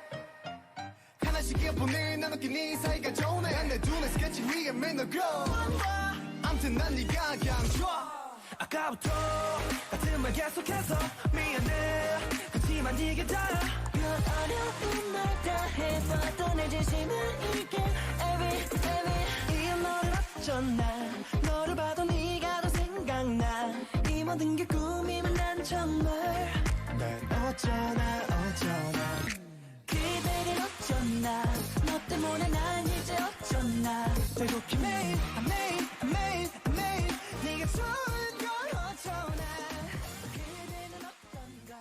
하나씩 이어폰을 나눠끼 네 사이가 좋네 난 내 눈에 스케치 위에 맨날 glow 암튼 난 네가 그냥 좋아 아까부터 같은 말 계속해서 미안해 그치만 이게 다야 별 어려운 말 다 해봐도 내 진심은 이게 every 이 너를 어쩌나 너를 봐도 네가 더 생각나 이 모든 게 꿈이면 난 정말 난 어쩌나 그대를 어쩌나 너 때문에 난 이제 어쩌나 배고픈 매일 네가 좋은 걸 어쩌나 그대는 어떤가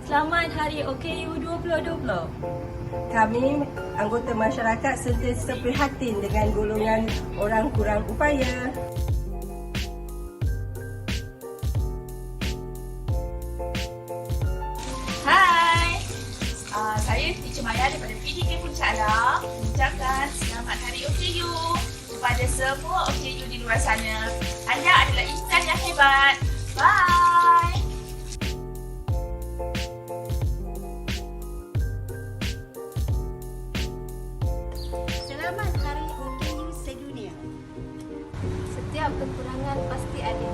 Selamat Hari OKU 2020. Kami, anggota masyarakat sentiasa prihatin dengan golongan orang kurang upaya. Hai, saya Teacher Maya daripada PDK Puncak Alam mengucapkan selamat Hari OKU kepada semua OKU di luar sana. Anda adalah insan yang hebat. Bye. Selamat Hari OKU sedunia. Setiap kekurangan pasti ada.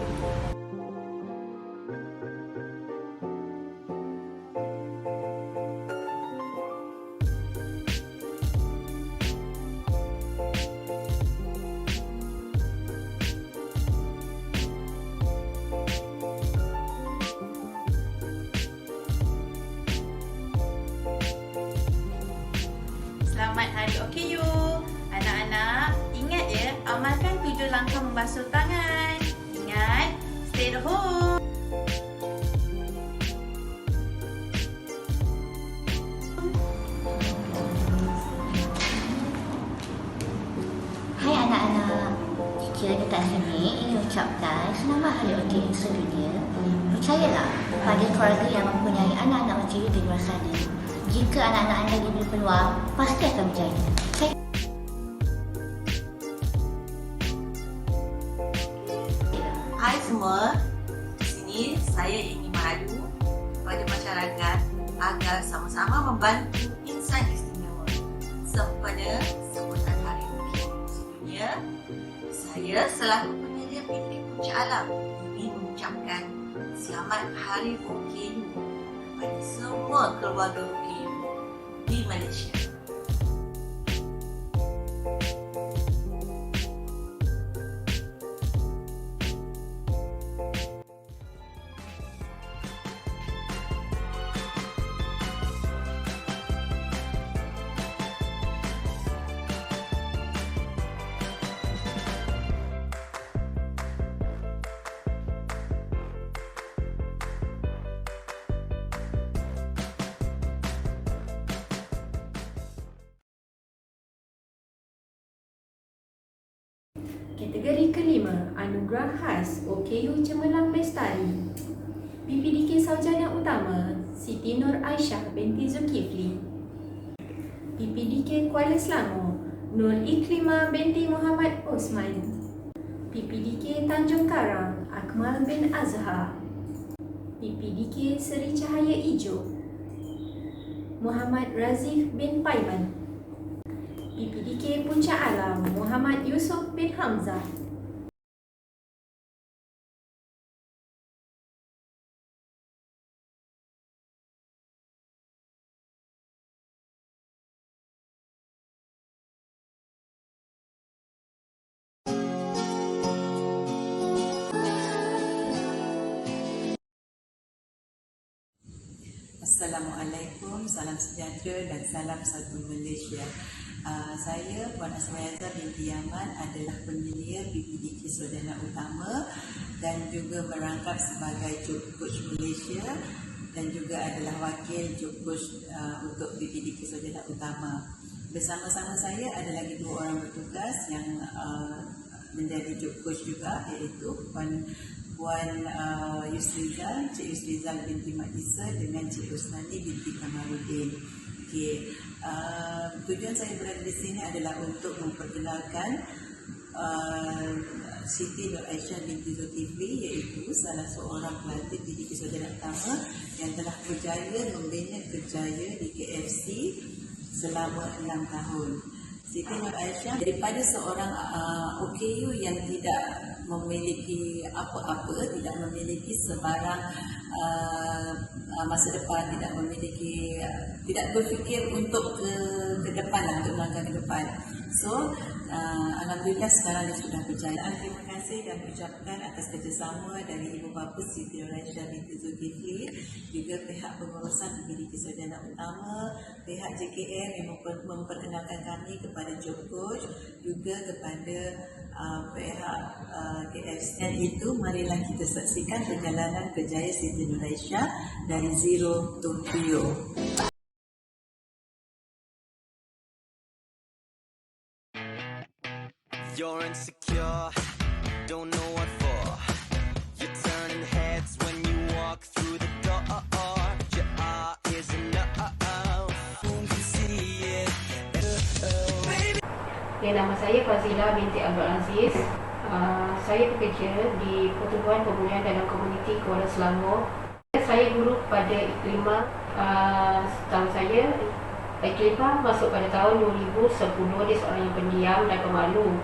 Hari OKU. Anak-anak, ingat ya, amalkan 7 langkah membasuh tangan. Ingat, stay at home. Hai anak-anak, Cici dekat sini ingin ucapkan selamat Hari OKU sedunia. Percayalah pada keluarga yang mempunyai anak-anak OKU di luar sana. Jika anak-anak anda diberi peluang, pasti akan berjaya. Hai semua, di sini saya ingin mengadu kepada masyarakat agar sama-sama membantu insan istimewa sempena sambutan Hari OKU sedunia. Saya selaku pendiri PT Puncak Alam ingin mengucapkan selamat Hari OKU kepada semua keluarga OKU di Malaysia. Kategori kelima, Anugerah Khas OKU Cemerlang Lestari. PPDK Sarjana Utama Siti Nur Aisyah binti Zulkifli. PPDK Kuala Selangor Nur Iklimah binti Muhammad Osman. PPDK Tanjung Karang Akmal bin Azhar. PPDK Seri Cahaya Ijo Muhammad Razif bin Paiman. PPDK Puncak Alam Muhammad Yusof bin Hamzah. Assalamualaikum, salam sejahtera dan salam satu Malaysia. Saya Puan Asmayaza binti Yaman adalah penyelia PPDK Sarjana Utama dan juga merangkap sebagai Job Coach Malaysia dan juga adalah wakil Job Coach untuk PPDK Sarjana Utama. Bersama-sama saya ada lagi 2 orang bertugas yang menjadi Job Coach juga, iaitu Puan Yusrizal, Cik Yusrizal binti Mak Isa dengan Cik Usnani binti Kamarudin. Okay. Tujuan saya berada di sini adalah untuk memperkenalkan Siti Nur Aisyah binti Zulkifli, iaitu salah seorang pelatih PPDK Sarjana Utama yang telah berjaya membina kerjaya di KFC selama 6 tahun. Siti Nur Aisyah daripada seorang OKU yang tidak memiliki apa-apa, tidak memiliki sebarang masa depan, tidak berfikir untuk ke depan, untuk melangkah ke depan. So, alhamdulillah sekarang dia sudah berjaya. Terima kasih dan ucapkan atas kerjasama dari Ibu Bapa Siti Nur Aisyah binti Zulkifli, juga pihak pengurusan PPDK Sarjana Utama, pihak JKM yang memperkenalkan kami kepada Job Coach, juga kepada pihak KFC. Dan itu marilah kita saksikan perjalanan kerjaya Siti Nur Aisyah dari zero to hero. You're insecure, don't know what for. You're turning heads when you walk through the door. Your eye is enough. Who can see it? Nama saya Fazila binti Abdul Aziz. Saya bekerja di Pertubuhan Pemulihan dalam Komuniti Kuala Selangor. Saya guru pada Iklimah. Setahu saya, Iklimah masuk pada tahun 2010. Dia seorang yang pendiam dan pemalu.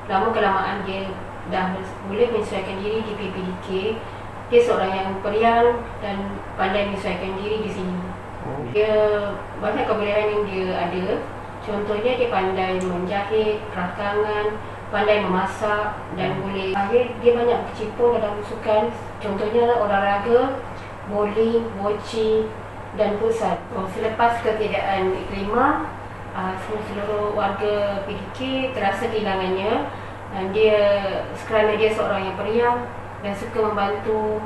Lama-kelamaan dia dah boleh menyesuaikan diri di PPDK. Dia seorang yang periang dan pandai menyesuaikan diri di sini. Dia banyak kebolehan yang dia ada. Contohnya dia pandai menjahit, rakangan, pandai memasak dan boleh. Dia banyak berkecimpung dalam sukan. Contohnya olahraga, bowling, boci dan futsal. Selepas ketiadaan Iklimah, seluruh warga PDK terasa kehilangannya. Dia kerana dia seorang yang periang dan suka membantu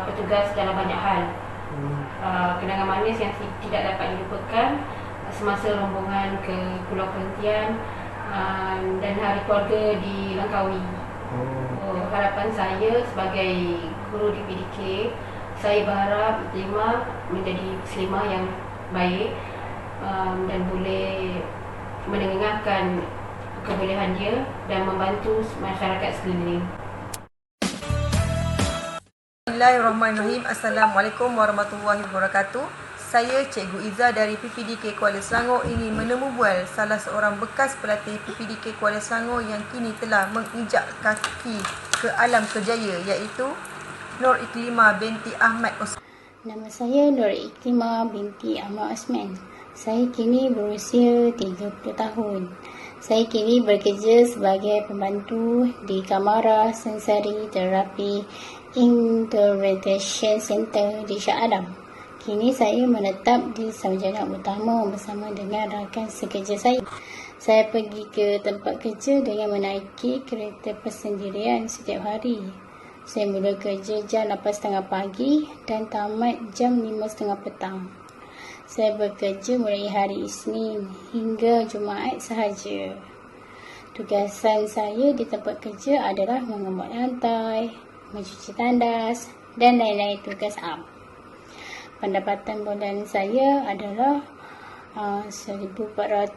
petugas dalam banyak hal. Kenangan manis yang tidak dapat dilupakan semasa rombongan ke Pulau Perhentian dan Hari Keluarga di Langkawi. Harapan saya sebagai guru di PDK, saya berharap Iklimah menjadi muslimah yang baik dan boleh mendengarkan kebolehan dia dan membantu masyarakat sekeliling. Bismillahirrahmanirrahim. Assalamualaikum warahmatullahi wabarakatuh. Saya Cikgu Iza dari PPDK Kuala Selangor ingin menemu bual salah seorang bekas pelatih PPDK Kuala Selangor yang kini telah menginjak kaki ke alam kerjaya, iaitu Nur Iklimah binti Ahmad Osman. Nama saya Nur Iklimah binti Ahmad Osman. Saya kini berusia 30 tahun. Saya kini bekerja sebagai pembantu di Kamara Sensori Terapi Intervention Center di Shah Alam. Kini saya menetap di Sarjana Utama bersama dengan rakan sekerja saya. Saya pergi ke tempat kerja dengan menaiki kereta persendirian setiap hari. Saya mula kerja jam 8.30 pagi dan tamat jam 5.30 petang. Saya bekerja mulai hari Isnin hingga Jumaat sahaja. Tugasan saya di tempat kerja adalah mengembat lantai, mencuci tandas dan lain-lain tugas am. Pendapatan bulan saya adalah RM1,400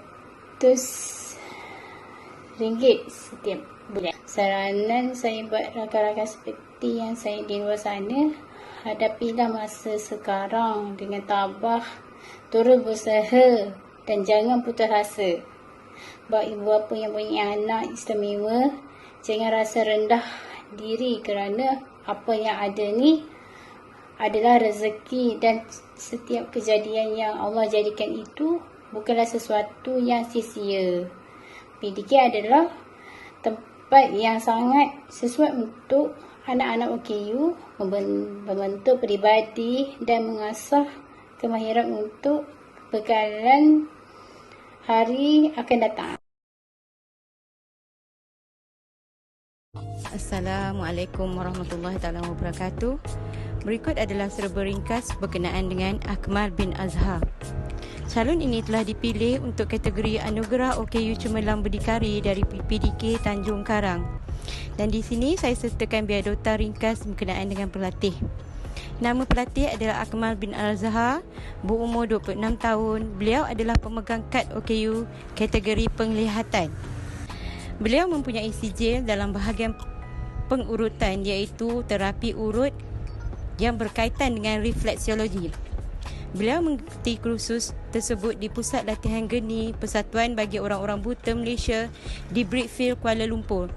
setiap bulan. Saranan saya buat rakan-rakan seperti yang saya di luar sana, hadapilah masa sekarang dengan tabah, turut berusaha dan jangan putus asa. Bagi ibu bapa yang punya anak istimewa, jangan rasa rendah diri kerana apa yang ada ni adalah rezeki dan setiap kejadian yang Allah jadikan itu bukanlah sesuatu yang sia-sia. PDK adalah tempat yang sangat sesuai untuk anak-anak OKU membentuk peribadi dan mengasah kemahiran untuk bekalan hari akan datang. Assalamualaikum warahmatullahi wabarakatuh. Berikut adalah serba ringkas berkenaan dengan Akmal bin Azhar. Calon ini telah dipilih untuk kategori Anugerah OKU Cemerlang Berdikari dari PPDK Tanjung Karang. Dan di sini saya sertakan biodata ringkas berkenaan dengan pelatih. Nama pelatih adalah Akmal bin Azhar, berumur 26 tahun. Beliau adalah pemegang kad OKU kategori penglihatan. Beliau mempunyai sijil dalam bahagian pengurutan iaitu terapi urut yang berkaitan dengan refleksiologi. Beliau mengikuti kursus tersebut di Pusat Latihan Geni Persatuan bagi Orang-orang Buta Malaysia di Brickfield, Kuala Lumpur.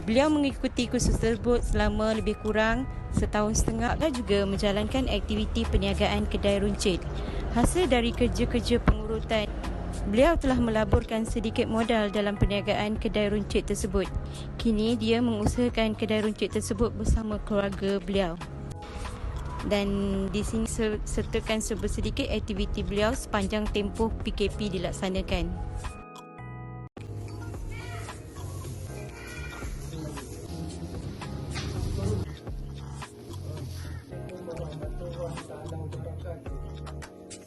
Beliau mengikuti kursus tersebut selama lebih kurang setahun setengah dan juga menjalankan aktiviti perniagaan kedai runcit. Hasil dari kerja-kerja pengurutan, beliau telah melaburkan sedikit modal dalam perniagaan kedai runcit tersebut. Kini dia mengusahakan kedai runcit tersebut bersama keluarga beliau. Dan di sini sertakan sedikit aktiviti beliau sepanjang tempoh PKP dilaksanakan.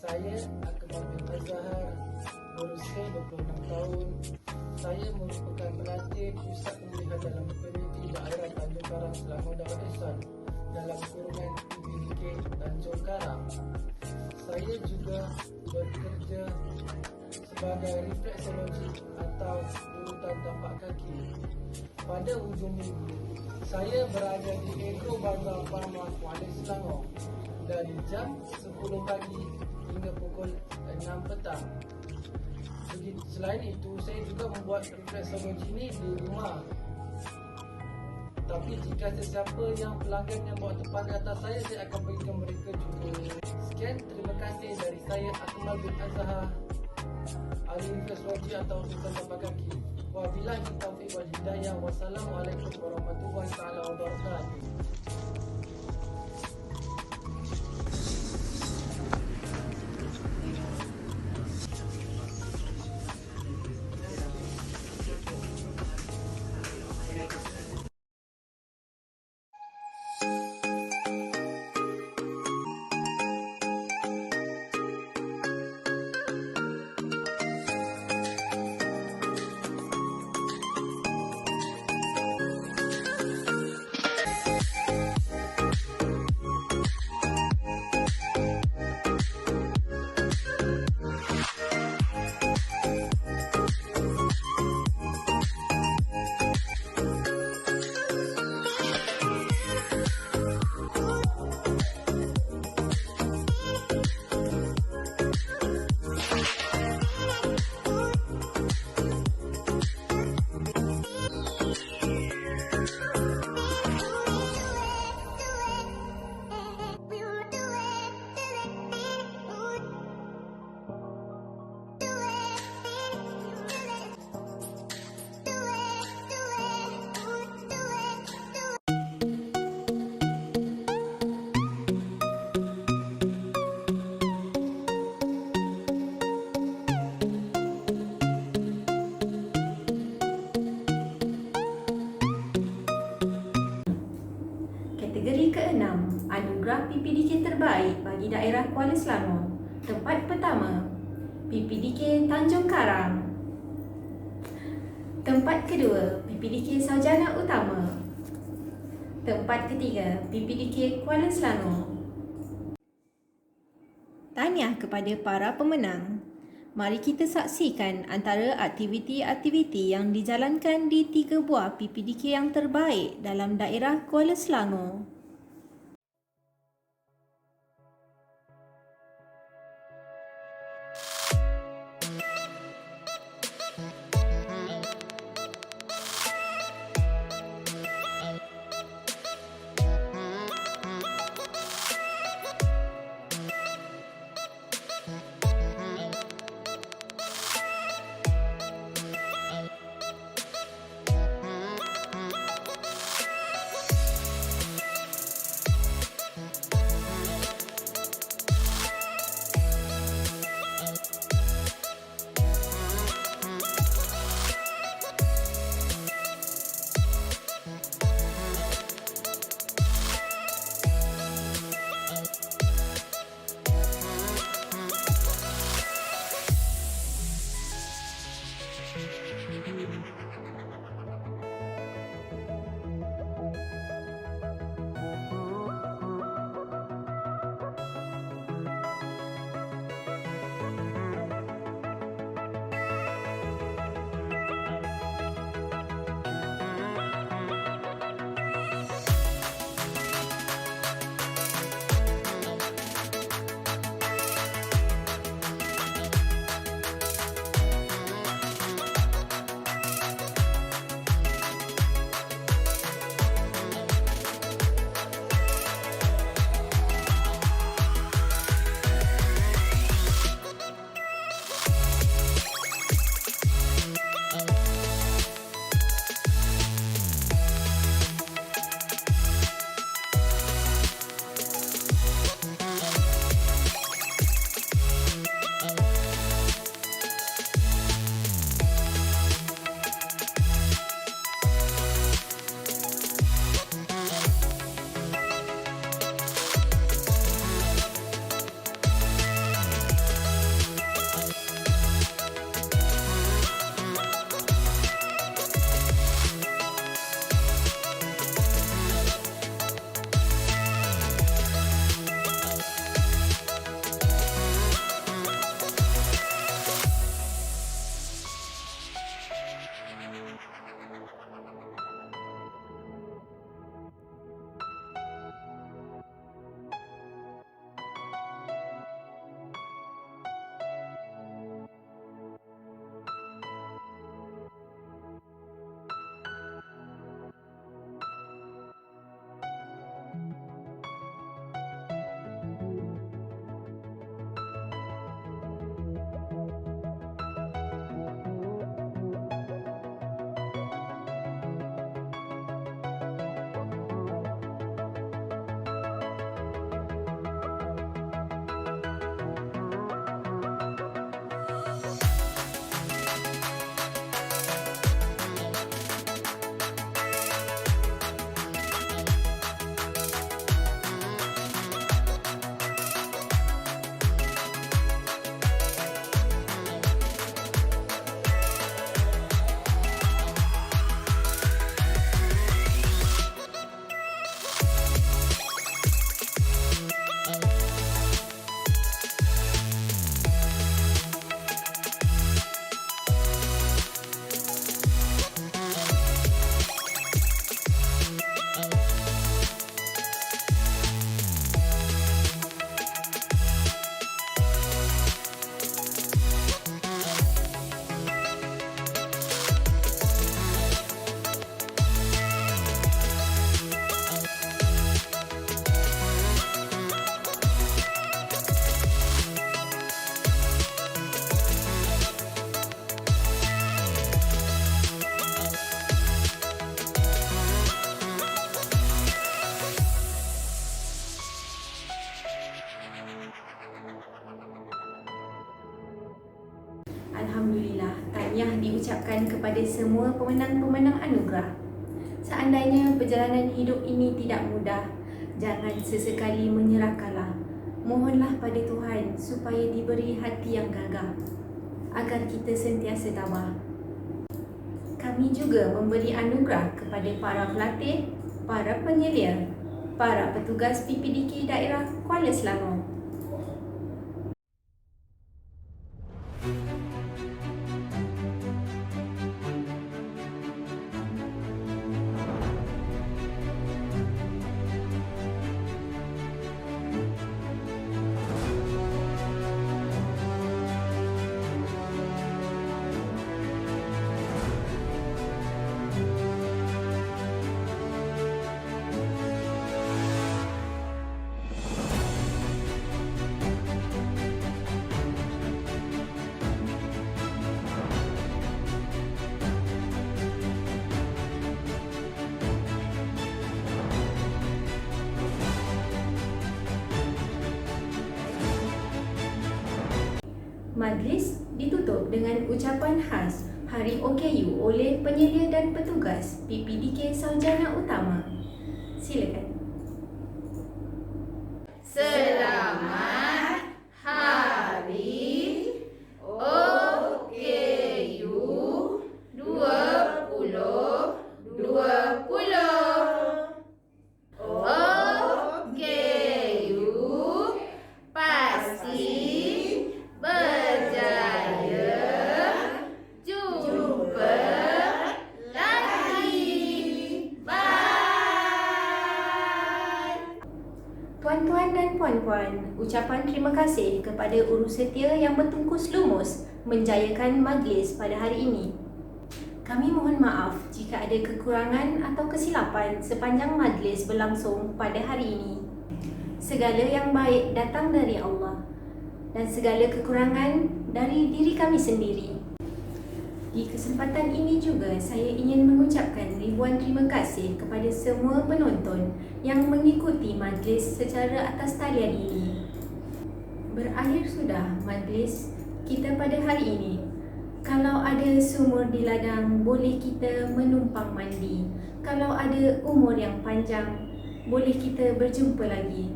Saya Akmal bin Azhar, berusia 26 tahun. Saya merupakan pelatih Pusat Pemulihan dalam Komuniti Daerah Tanjung Karang Selangor Daerah Ihsan dalam kurungan PPDK Tanjung Karang. Saya juga bekerja sebagai refleksologi atau urutan tapak kaki. Pada hujung minggu, saya berada di Agro Bazar Farma Kuala Selangor dari jam 10 pagi hingga pukul 6 petang. Selain itu, saya juga membuat refleksologi ini di rumah. Tapi jika sesiapa yang pelanggan yang bawa tempat di atas saya akan berikan mereka juga. Sekian, terima kasih dari saya Akmal bin Azhar, ahli refleksologi atau urutan tapak kaki. Wabillahi taufiq wal hidayah. Wassalamualaikum warahmatullahi wabarakatuh. terbaik bagi daerah Kuala Selangor. Tempat pertama, PPDK Tanjung Karang. Tempat kedua, PPDK Sarjana Utama. Tempat ketiga, PPDK Kuala Selangor. Tahniah kepada para pemenang. Mari kita saksikan antara aktiviti-aktiviti yang dijalankan di 3 buah PPDK yang terbaik dalam daerah Kuala Selangor. Alhamdulillah, tahniah diucapkan kepada semua pemenang-pemenang anugerah. Seandainya perjalanan hidup ini tidak mudah, jangan sesekali menyerah kalah. Mohonlah pada Tuhan supaya diberi hati yang gagah agar kita sentiasa tabah. Kami juga memberi anugerah kepada para pelatih, para penyelia, para petugas PPDK daerah Kuala Selangor. Majlis ditutup dengan ucapan khas Hari OKU oleh penyelia dan petugas PPDK Sarjana Utama. Silakan. Selamat Hari OKU 2020. OKU pasti berjaya. Jumpa lagi. Bye. Tuan-tuan dan puan-puan, ucapan terima kasih kepada urusetia yang bertungkus lumus menjayakan majlis pada hari ini. Kami mohon maaf jika ada kekurangan atau kesilapan sepanjang majlis berlangsung pada hari ini. Segala yang baik datang dari Allah dan segala kekurangan dari diri kami sendiri. Di kesempatan ini juga saya ingin mengucapkan ribuan terima kasih kepada semua penonton yang mengikuti majlis secara atas talian ini. Berakhir sudah majlis kita pada hari ini. Kalau ada sumur di ladang, boleh kita menumpang mandi. Kalau ada umur yang panjang, boleh kita berjumpa lagi.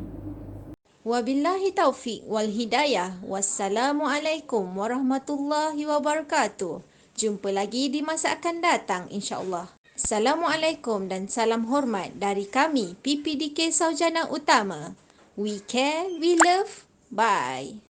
Wabillahi taufiq wal hidayah. Wassalamualaikum warahmatullahi wabarakatuh. Jumpa lagi di masa akan datang insya-Allah. Assalamualaikum dan salam hormat dari kami PPDK Sarjana Utama. We care, we love. Bye.